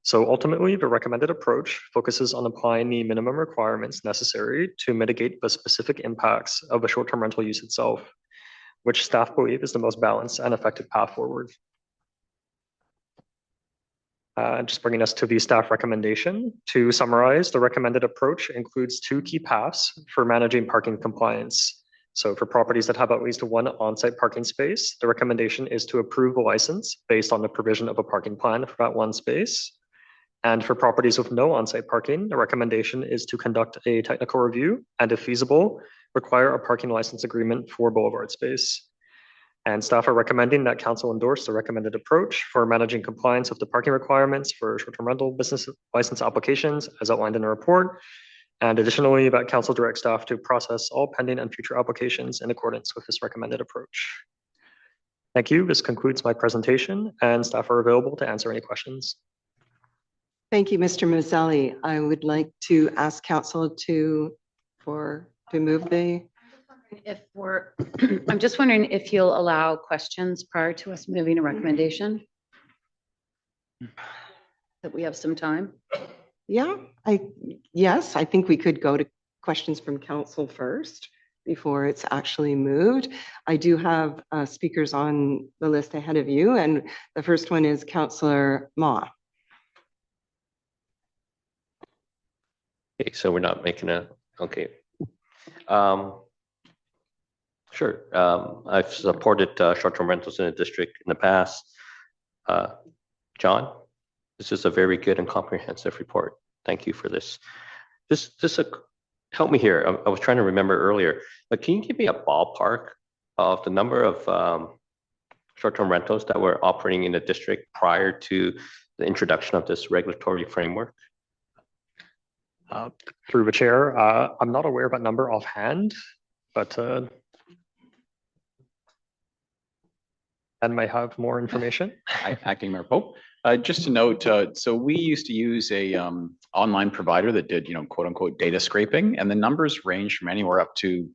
So ultimately, the recommended approach focuses on applying the minimum requirements necessary to mitigate the specific impacts of a short-term rental use itself, which staff believe is the most balanced and effective path forward. Just bringing us to the staff recommendation. To summarize, the recommended approach includes 2 key paths for managing parking compliance. So for properties that have at least 1 on-site parking space, the recommendation is to approve the license based on the provision of a parking plan for that 1 space. And for properties with no on-site parking, the recommendation is to conduct a technical review and, if feasible, require a parking license agreement for boulevard space. And staff are recommending that council endorse the recommended approach for managing compliance with the parking requirements for short-term rental business license applications as outlined in the report. And additionally, that council direct staff to process all pending and future applications in accordance with this recommended approach. Thank you. This concludes my presentation, and staff are available to answer any questions. Thank you, Mr. Mazzelli. I would like to ask council to move the. If we're, I'm just wondering if you'll allow questions prior to us moving a recommendation? That we have some time? Yeah, yes, I think we could go to questions from council first before it's actually moved. I do have speakers on the list ahead of you, and the first one is Councillor Ma. Okay, so we're not making a, okay. Sure, I've supported short-term rentals in the district in the past. John, this is a very good and comprehensive report. Thank you for this. Help me here. I was trying to remember earlier, but can you give me a ballpark of the number of short-term rentals that were operating in the district prior to the introduction of this regulatory framework? Through the chair, I'm not aware of that number offhand, but Ed may have more information. Acting Mayor Pope. Just to note, so we used to use a online provider that did, quote unquote, data scraping, and the numbers range from anywhere up to,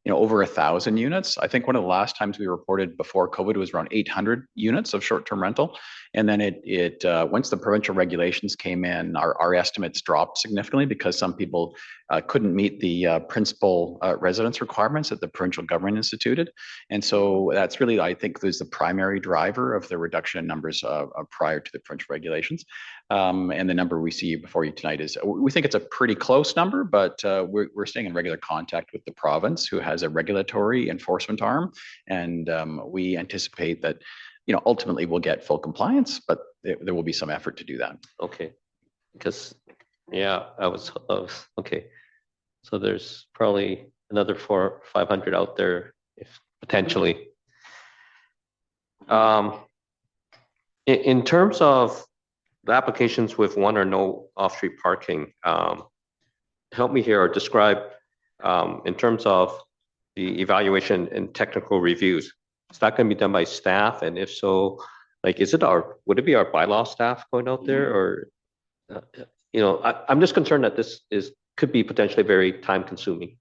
over 1,000 units. I think one of the last times we reported before COVID was around 800 units of short-term rental. And then once the provincial regulations came in, our estimates dropped significantly because some people couldn't meet the principal residence requirements that the provincial government instituted. And so that's really, I think, was the primary driver of the reduction in numbers prior to the provincial regulations. And the number we see before you tonight is, we think it's a pretty close number, but we're staying in regular contact with the province, who has a regulatory enforcement arm. And we anticipate that, ultimately we'll get full compliance, but there will be some effort to do that. Okay, because yeah, I was okay. So there's probably another 400 or 500 out there, if potentially. In terms of the applications with 1 or no off-street parking, help me here or describe in terms of the evaluation and technical reviews, is that going to be done by staff? And if so, like, would it be our bylaw staff going out there, or, I'm just concerned that this could be potentially very time consuming.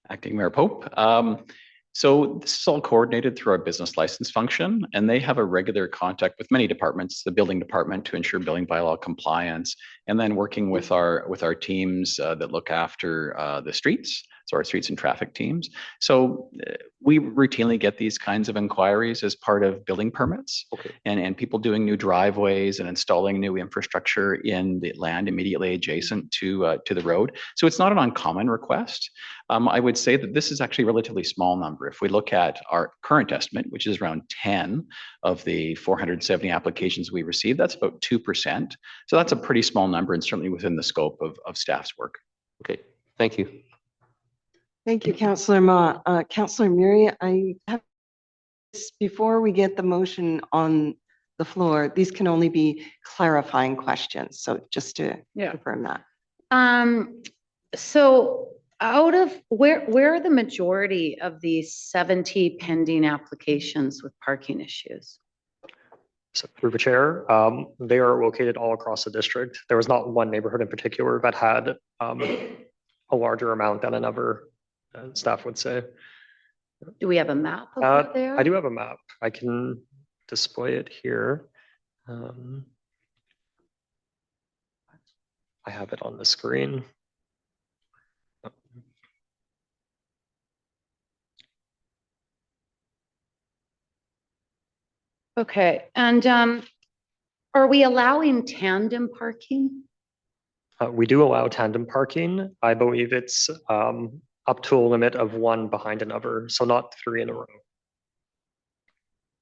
Acting Mayor Pope. So this is all coordinated through our business license function, and they have a regular contact with many departments, the building department to ensure building bylaw compliance, and then working with our teams that look after the streets, so our streets and traffic teams. So we routinely get these kinds of inquiries as part of building permits, and people doing new driveways and installing new infrastructure in the land immediately adjacent to the road. So it's not an uncommon request. I would say that this is actually a relatively small number. If we look at our current estimate, which is around 10 of the 470 applications we received, that's about 2%. So that's a pretty small number and certainly within the scope of staff's work. Okay, thank you. Thank you, Councillor Ma. Councillor Murray, I have, before we get the motion on the floor, these can only be clarifying questions. So just to confirm that. So out of where are the majority of these 70 pending applications with parking issues? So through the chair, they are located all across the district. There was not one neighborhood in particular that had a larger amount than another, staff would say. Do we have a map of what they are? I do have a map. I can display it here. I have it on the screen. Okay, and are we allowing tandem parking? We do allow tandem parking. I believe it's up to a limit of one behind another, so not 3 in a row.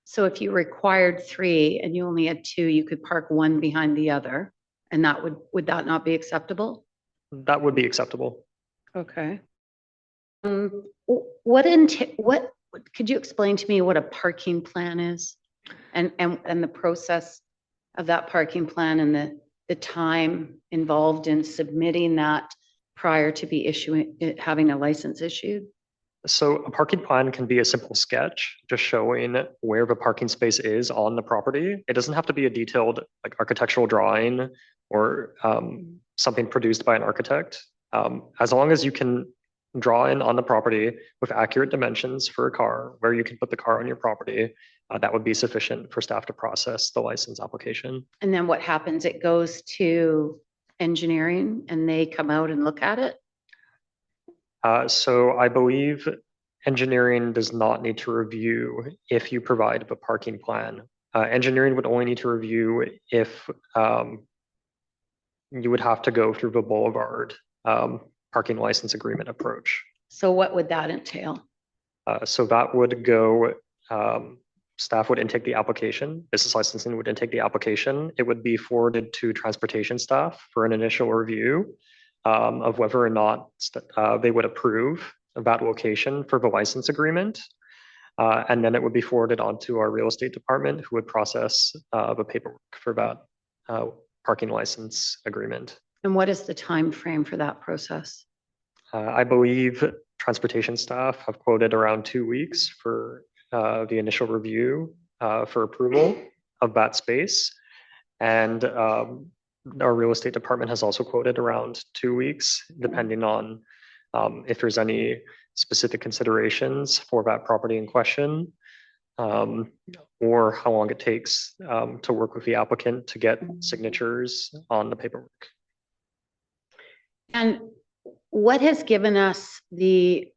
So if you required 3 and you only had 2, you could park one behind the other, and that would that not be acceptable? That would be acceptable. Okay. What could you explain to me what a parking plan is, and the process of that parking plan and the time involved in submitting that prior to be having a license issued? So a parking plan can be a simple sketch, just showing where the parking space is on the property. It doesn't have to be a detailed like architectural drawing or something produced by an architect. As long as you can draw in on the property with accurate dimensions for a car, where you can put the car on your property, that would be sufficient for staff to process the license application. And then what happens? It goes to engineering and they come out and look at it? So I believe engineering does not need to review if you provide the parking plan. Engineering would only need to review if you would have to go through the boulevard parking license agreement approach. So what would that entail? So that would go, staff would intake the application, business licensing would intake the application. It would be forwarded to transportation staff for an initial review of whether or not they would approve that location for the license agreement. And then it would be forwarded on to our real estate department, who would process the paperwork for that parking license agreement. And what is the time frame for that process? I believe transportation staff have quoted around 2 weeks for the initial review for approval of that space. And our real estate department has also quoted around 2 weeks, depending on if there's any specific considerations for that property in question, or how long it takes to work with the applicant to get signatures on the paperwork. And what has given us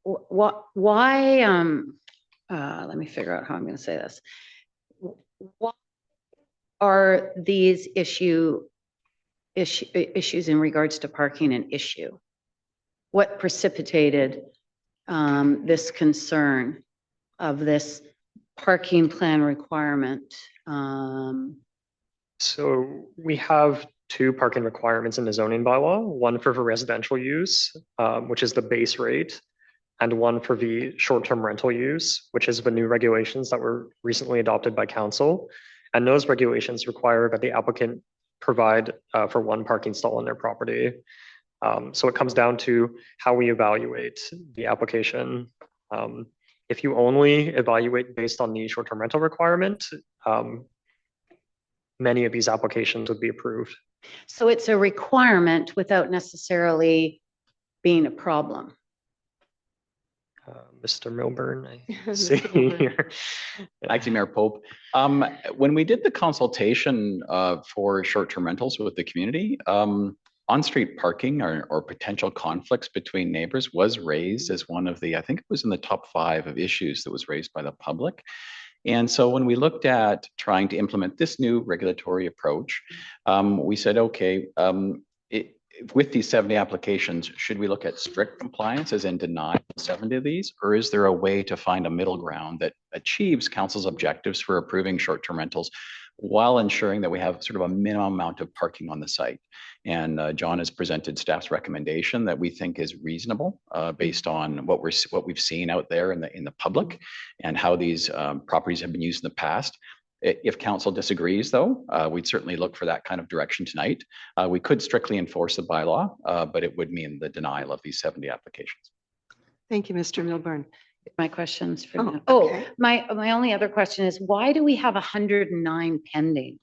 why, let me figure out how I'm going to say this. What are these issues in regards to parking an issue? What precipitated this concern of this parking plan requirement? So we have 2 parking requirements in the zoning bylaw, one for the residential use, which is the base rate, and one for the short-term rental use, which is the new regulations that were recently adopted by council. And those regulations require that the applicant provide for 1 parking stall on their property. So it comes down to how we evaluate the application. If you only evaluate based on the short-term rental requirement, many of these applications would be approved. So it's a requirement without necessarily being a problem. Mr. Milburn, I Mr. see Milburn. here. Acting Mayor Pope, when we did the consultation for short-term rentals with the community, on-street parking or potential conflicts between neighbors was raised as one of the, I think it was in the top 5 of issues that was raised by the public. And so when we looked at trying to implement this new regulatory approach, we said, okay, with these 70 applications, should we look at strict compliance as in deny 70 of these, or is there a way to find a middle ground that achieves council's objectives for approving short-term rentals while ensuring that we have sort of a minimum amount of parking on the site? And John has presented staff's recommendation that we think is reasonable based on what we've seen out there in the public and how these properties have been used in the past. If council disagrees, though, we'd certainly look for that kind of direction tonight. We could strictly enforce the bylaw, but it would mean the denial of these 70 applications. Thank you, Mr. Milburn. My questions for now. Okay. My only other question is, why do we have 109 pending?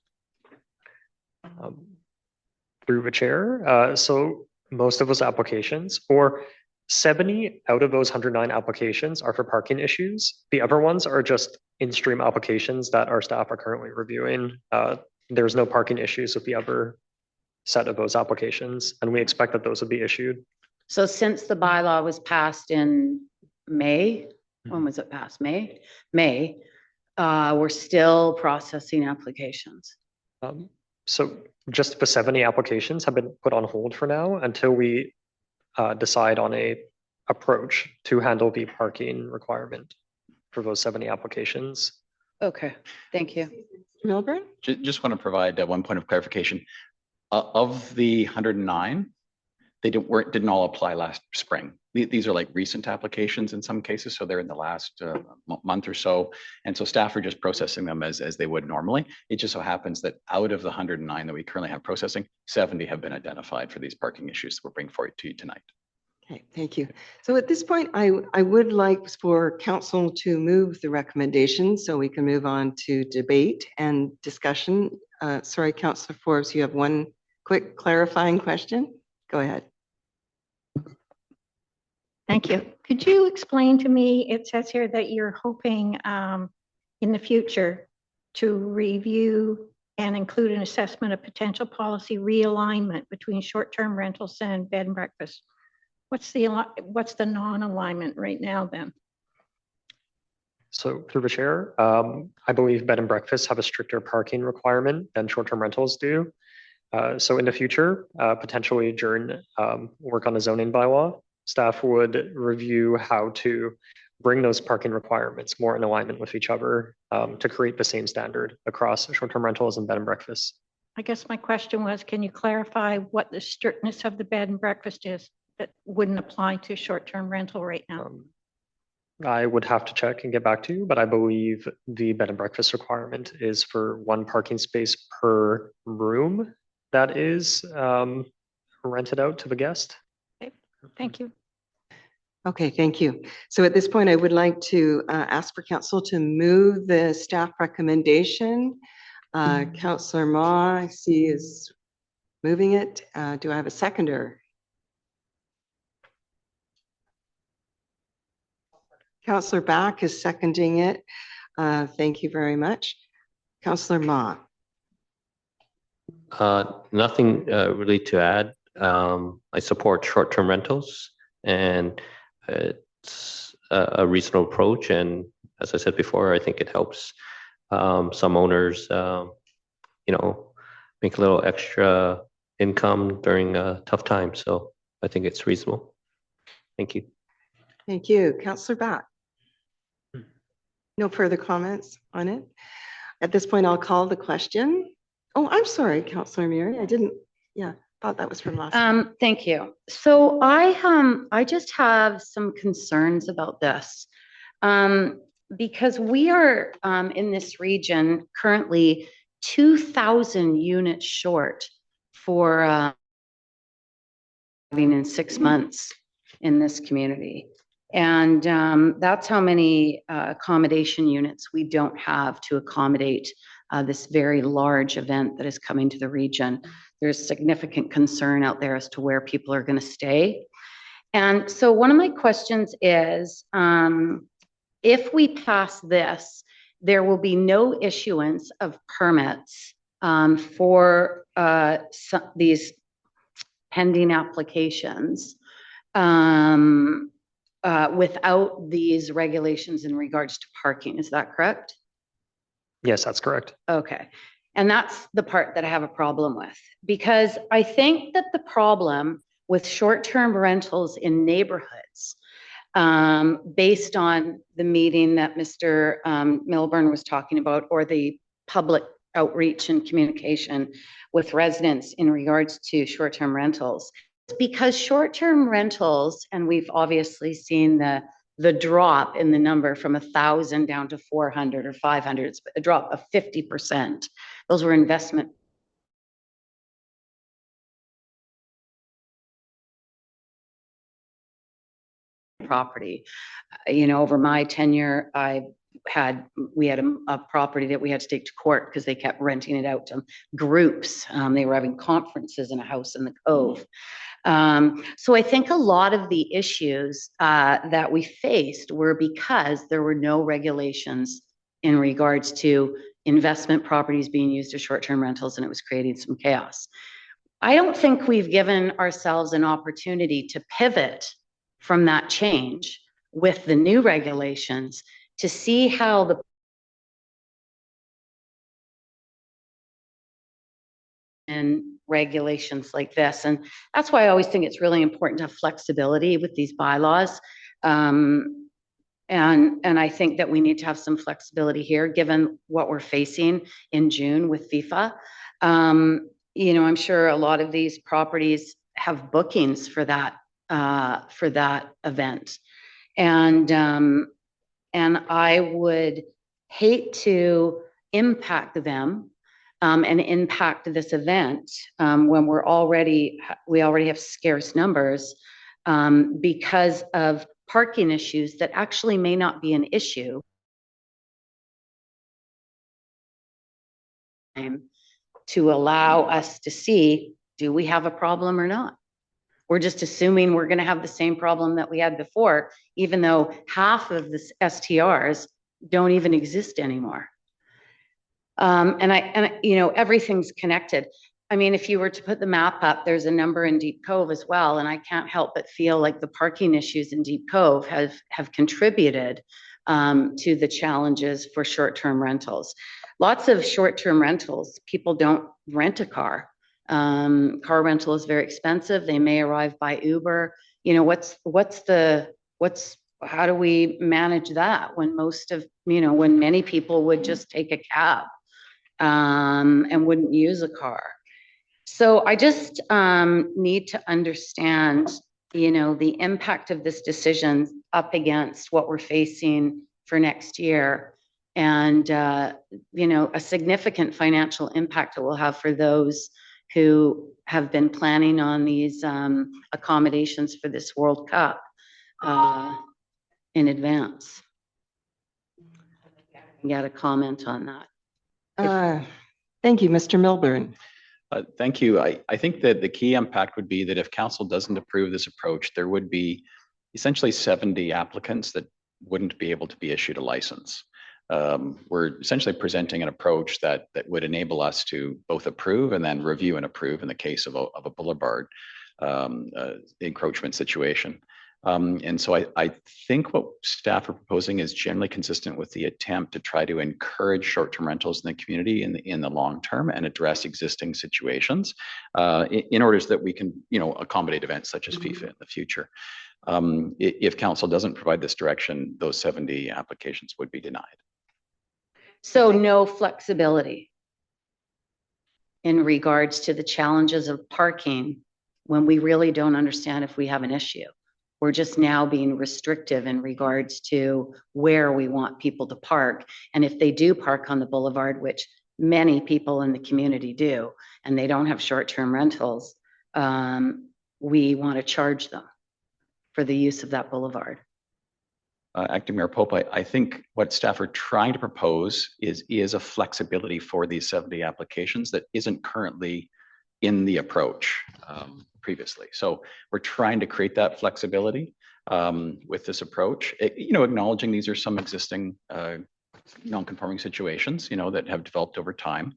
Through the chair. So most of those applications, or 70 out of those 109 applications, are for parking issues. The other ones are just in-stream applications that our staff are currently reviewing. There's no parking issues with the other set of those applications, and we expect that those would be issued. So since the bylaw was passed in May, when was it passed? May, we're still processing applications. So just the 70 applications have been put on hold for now until we decide on a approach to handle the parking requirement for those 70 applications. Okay, thank you. Milburn? Just want to provide one point of clarification. Of the 109, they didn't all apply last spring. These are like recent applications in some cases, so they're in the last month or so. And so staff are just processing them as they would normally. It just so happens that out of the 109 that we currently have processing, 70 have been identified for these parking issues that we're bringing forward to you tonight. Okay, thank you. So at this point, I would like for council to move the recommendation so we can move on to debate and discussion. Sorry, Councillor Forbes, you have one quick clarifying question? Go ahead. Thank you. Could you explain to me, it says here that you're hoping in the future to review and include an assessment of potential policy realignment between short-term rentals and bed and breakfast. What's the non-alignment right now then? So through the chair, I believe bed and breakfasts have a stricter parking requirement than short-term rentals do. So in the future, potentially during work on a zoning bylaw, staff would review how to bring those parking requirements more in alignment with each other to create the same standard across short-term rentals and bed and breakfasts. I guess my question was, can you clarify what the strictness of the bed and breakfast is that wouldn't apply to short-term rental right now? I would have to check and get back to you, but I believe the bed and breakfast requirement is for 1 parking space per room that is rented out to the guest. Okay. Thank you. Okay, thank you. So at this point, I would like to ask for council to move the staff recommendation. Councillor Ma, I see, is moving it. Do I have a seconder? Councillor Back is seconding it. Thank you very much. Councillor Ma. Nothing really to add. I support short-term rentals, and it's a reasonable approach. And as I said before, I think it helps some owners, make a little extra income during a tough time. So I think it's reasonable. Thank you. Thank you. Councillor Back. No further comments on it. At this point, I'll call the question. Oh, I'm sorry, Councillor Murray. I didn't, thought that was from last time. Thank you. So I just have some concerns about this. Because we are in this region currently 2,000 units short for in 6 months in this community. And that's how many accommodation units we don't have to accommodate this very large event that is coming to the region. There's significant concern out there as to where people are going to stay. And so one of my questions is, if we pass this, there will be no issuance of permits for these pending applications without these regulations in regards to parking. Is that correct? Yes, that's correct. Okay. And that's the part that I have a problem with, because I think that the problem with short-term rentals in neighborhoods, based on the meeting that Mr. Milburn was talking about, or the public outreach and communication with residents in regards to short-term rentals, because short-term rentals, and we've obviously seen the drop in the number from 1,000 down to 400 or 500, it's a drop of 50%. Those were investment property. You know, over my tenure, we had a property that we had to take to court because they kept renting it out to groups. They were having conferences in a house in the Cove. So I think a lot of the issues that we faced were because there were no regulations in regards to investment properties being used as short-term rentals, and it was creating some chaos. I don't think we've given ourselves an opportunity to pivot from that change with the new regulations to see how the and regulations like this. And that's why I always think it's really important to have flexibility with these bylaws. And I think that we need to have some flexibility here, given what we're facing in June with FIFA. You know, I'm sure a lot of these properties have bookings for that event. And I would hate to impact them and impact this event when we already have scarce numbers because of parking issues that actually may not be an issue. To allow us to see, do we have a problem or not? We're just assuming we're going to have the same problem that we had before, even though half of the STRs don't even exist anymore. And you know, everything's connected. I mean, if you were to put the map up, there's a number in Deep Cove as well. And I can't help but feel like the parking issues in Deep Cove have contributed to the challenges for short-term rentals. Lots of short-term rentals, people don't rent a car. Car rental is very expensive. They may arrive by Uber. You know, how do we manage that when when many people would just take a cab and wouldn't use a car? So I just need to understand, you know, the impact of this decision up against what we're facing for next year, and you know, a significant financial impact it will have for those who have been planning on these accommodations for this World Cup in advance. You got a comment on that? Thank you, Mr. Milburn. Thank you. I think that the key impact would be that if council doesn't approve this approach, there would be essentially 70 applicants that wouldn't be able to be issued a license. We're essentially presenting an approach that would enable us to both approve and then review and approve in the case of a boulevard encroachment situation. And so I think what staff are proposing is generally consistent with the attempt to try to encourage short-term rentals in the community in the long term and address existing situations in order so that we can, you know, accommodate events such as FIFA in the future. If council doesn't provide this direction, those 70 applications would be denied. So no flexibility in regards to the challenges of parking when we really don't understand if we have an issue. We're just now being restrictive in regards to where we want people to park. And if they do park on the boulevard, which many people in the community do, and they don't have short-term rentals, we want to charge them for the use of that boulevard. Acting Mayor Pope, I think what staff are trying to propose is a flexibility for these 70 applications that isn't currently in the approach previously. So we're trying to create that flexibility with this approach, acknowledging these are some existing non-conforming situations, that have developed over time.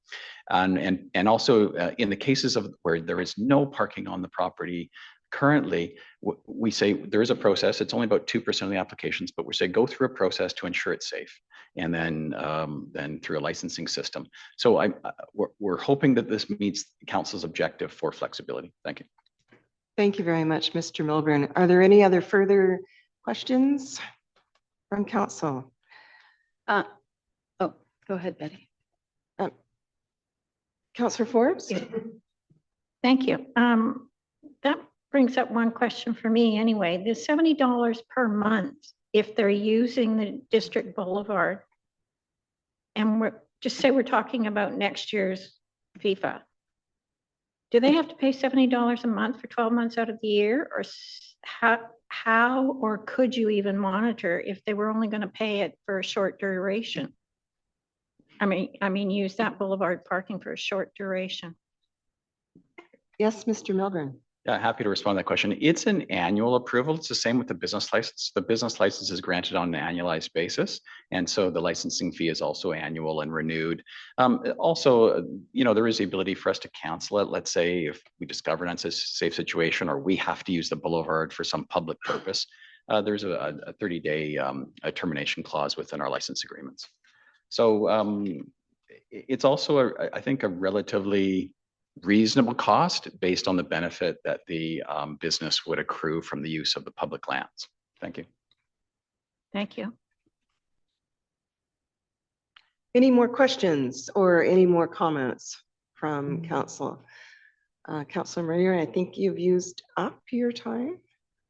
And also in the cases of where there is no parking on the property, currently, we say there is a process. It's only about 2% of the applications, but we say go through a process to ensure it's safe, and then through a licensing system. So we're hoping that this meets council's objective for flexibility. Thank you. Thank you very much, Mr. Milburn. Are there any other further questions from council? Oh, go ahead, Betty. Councillor Forbes? Thank you. That brings up one question for me anyway. The $70 per month, if they're using the district boulevard, and we're talking about next year's FIFA, do they have to pay $70 a month for 12 months out of the year? Or how or could you even monitor if they were only going to pay it for a short duration? I mean, use that boulevard parking for a short duration. Yes, Mr. Milburn. Yeah, happy to respond to that question. It's an annual approval. It's the same with the business license. The business license is granted on an annualized basis. And so the licensing fee is also annual and renewed. Also, there is the ability for us to cancel it. Let's say if we discover an unsafe situation or we have to use the boulevard for some public purpose, there's a 30-day termination clause within our license agreements. So it's also, I think, a relatively reasonable cost based on the benefit that the business would accrue from the use of the public lands. Thank you. Thank you. Any more questions or any more comments from council? Councillor Mayor, I think you've used up your time.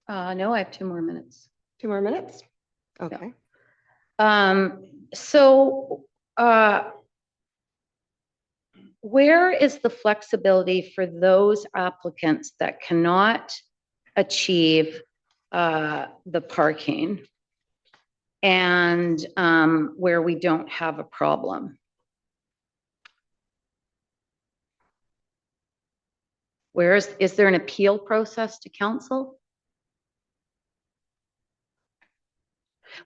No, I have 2 more minutes. 2 more minutes? Okay. Where is the flexibility for those applicants that cannot achieve the parking and where we don't have a problem? Is there an appeal process to council?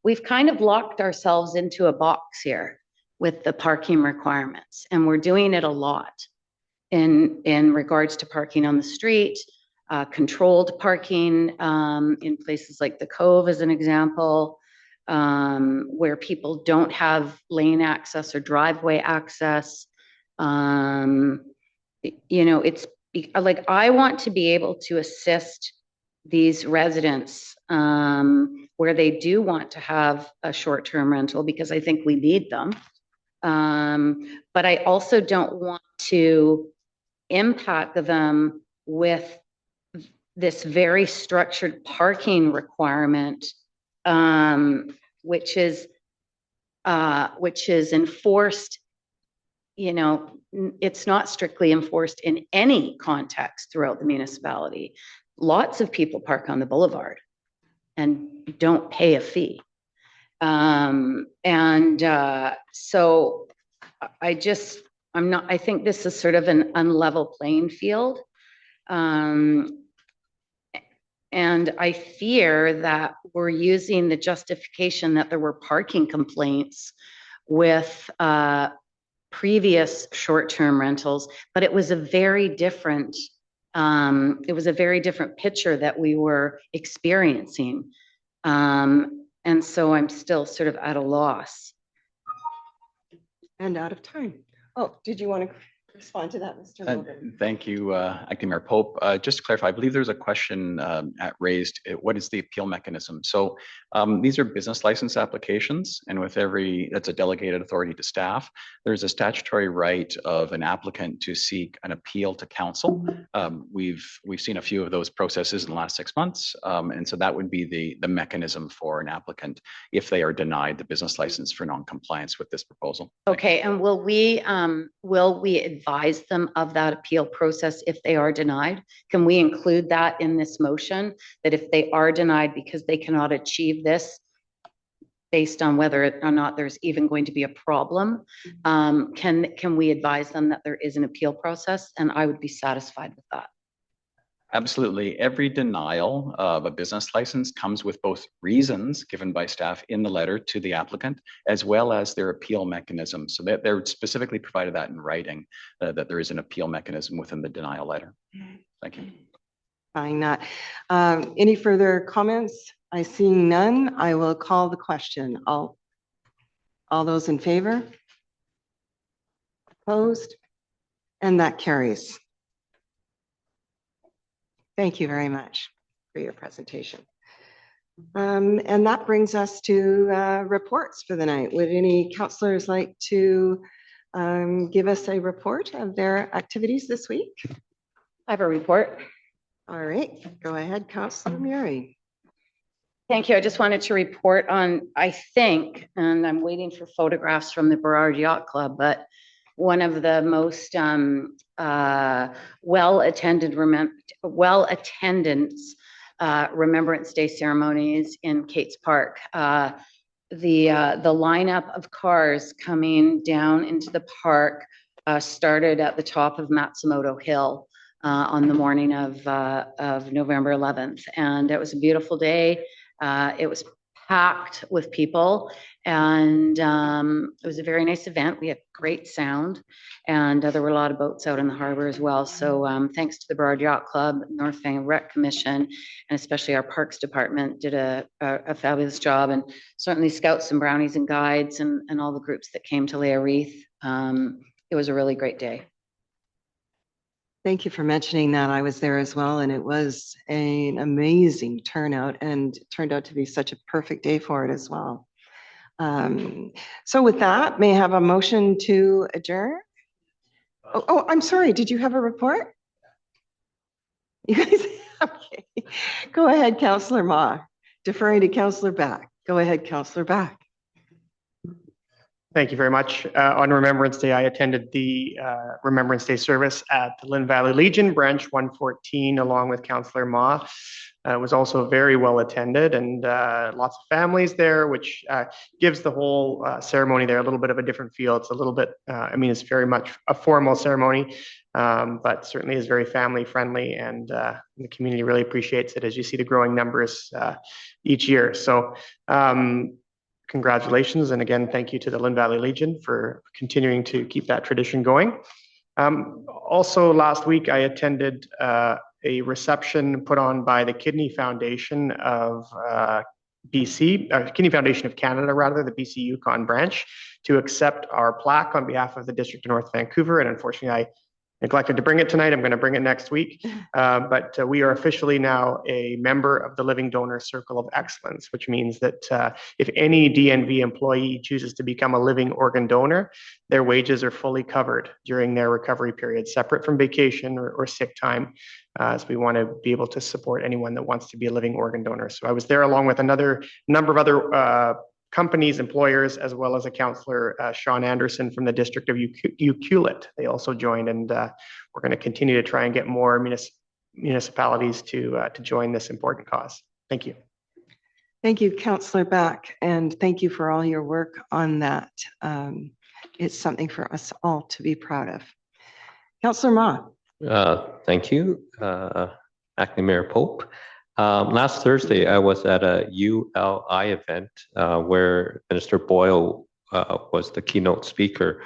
We've kind of locked ourselves into a box here with the parking requirements, and we're doing it a lot in regards to parking on the street, controlled parking in places like the Cove as an example, where people don't have lane access or driveway access. It's like I want to be able to assist these residents where they do want to have a short-term rental because I think we need them. But I also don't want to impact them with this very structured parking requirement, which is enforced. It's not strictly enforced in any context throughout the municipality. Lots of people park on the boulevard and don't pay a fee. So I think this is sort of an unlevel playing field. And I fear that we're using the justification that there were parking complaints with previous short-term rentals, but it was a very different picture that we were experiencing. And so I'm still sort of at a loss. And out of time. Oh, did you want to respond to that, Mr. Logan? Thank you, Acting Mayor Pope. Just to clarify, I believe there's a question raised. What is the appeal mechanism? So these are business license applications, and with that's a delegated authority to staff. There's a statutory right of an applicant to seek an appeal to council. We've seen a few of those processes in the last 6 months, and so that would be the mechanism for an applicant if they are denied the business license for non-compliance with this proposal. Okay, and will we advise them of that appeal process if they are denied? Can we include that in this motion, that if they are denied because they cannot achieve this, based on whether or not there's even going to be a problem, can we advise them that there is an appeal process? And I would be satisfied with that. Absolutely. Every denial of a business license comes with both reasons given by staff in the letter to the applicant, as well as their appeal mechanism. So that they're specifically provided that in writing, that there is an appeal mechanism within the denial letter. Thank you. Fine, not. Any further comments? I see none. I will call the question. All those in favor? Opposed? And that carries. Thank you very much for your presentation. And that brings us to reports for the night. Would any councillors like to give us a report of their activities this week? I have a report. All right, go ahead, Councillor Murray. Thank you. I just wanted to report on, I think, and I'm waiting for photographs from the Burrard Yacht Club, but one of the most well-attended Remembrance Day ceremonies in Kate's Park. The lineup of cars coming down into the park started at the top of Matsumoto Hill on the morning of November 11th, and it was a beautiful day. It was packed with people, and it was a very nice event. We had great sound, and there were a lot of boats out in the harbor as well. So thanks to the Burrard Yacht Club, North Vancouver Rec Commission, and especially our Parks Department did a fabulous job, and certainly Scouts and Brownies and Guides and all the groups that came to lay a wreath. It was a really great day. Thank you for mentioning that. I was there as well, and it was an amazing turnout, and it turned out to be such a perfect day for it as well. So with that, may I have a motion to adjourn? Oh, I'm sorry. Did you have a report? You guys, okay. Go ahead, Councillor Ma. Deferring to Councillor Back. Go ahead, Councillor Back. Thank you very much. On Remembrance Day, I attended the Remembrance Day service at the Lynn Valley Legion, Branch 114, along with Councillor Ma. It was also very well attended, and lots of families there, which gives the whole ceremony there a little bit of a different feel. It's a little bit, I mean, it's very much a formal ceremony, but certainly is very family friendly, and the community really appreciates it as you see the growing numbers each year. So congratulations, and again, thank you to the Lynn Valley Legion for continuing to keep that tradition going. Also, last week I attended a reception put on by the Kidney Foundation of BC, Kidney Foundation of Canada, rather, the BC Yukon branch, to accept our plaque on behalf of the District of North Vancouver. And unfortunately, I neglected to bring it tonight. I'm going to bring it next week. But we are officially now a member of the Living Donor Circle of Excellence, which means that if any DNV employee chooses to become a living organ donor, their wages are fully covered during their recovery period, separate from vacation or sick time, as we want to be able to support anyone that wants to be a living organ donor. So I was there along with another number of other companies, employers, as well as a councillor, Sean Anderson from the district of Ucluelet. They also joined, and we're going to continue to try and get more municipalities to join this important cause. Thank you. Thank you, Councillor Back, and thank you for all your work on that. It's something for us all to be proud of. Councillor Ma. Thank you, Acting Mayor Pope. Last Thursday, I was at a ULI event where Minister Boyle was the keynote speaker.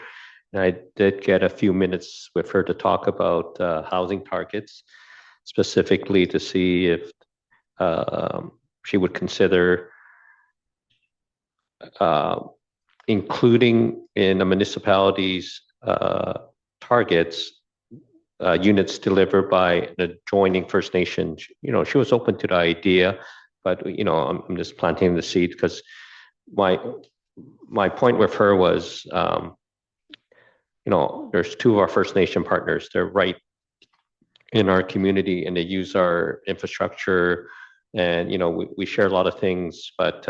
And I did get a few minutes with her to talk about housing targets, specifically to see if she would consider including in a municipality's targets units delivered by an adjoining First Nation. You know, she was open to the idea, but you know, I'm just planting the seed because my point with her was, you know, there's two of our First Nation partners. They're right in our community, and they use our infrastructure, and you know, we share a lot of things, but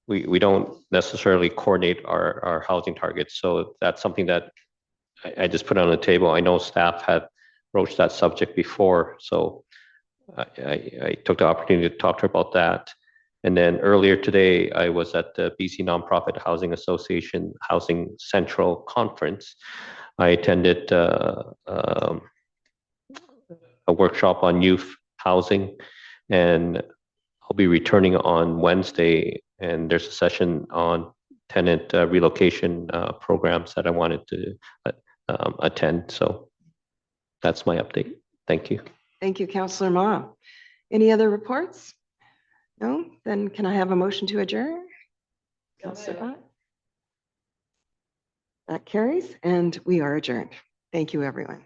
we don't necessarily coordinate our housing targets. So that's something that I just put it on the table. I know staff had broached that subject before, so I took the opportunity to talk to her about that. And then earlier today, I was at the BC Nonprofit Housing Association Housing Central Conference. I attended a workshop on youth housing, and I'll be returning on Wednesday, and there's a session on tenant relocation programs that I wanted to attend. So that's my update. Thank you. Thank you, Councillor Ma. Any other reports? No? Then can I have a motion to adjourn? Councillor Bott? That carries, and we are adjourned. Thank you, everyone.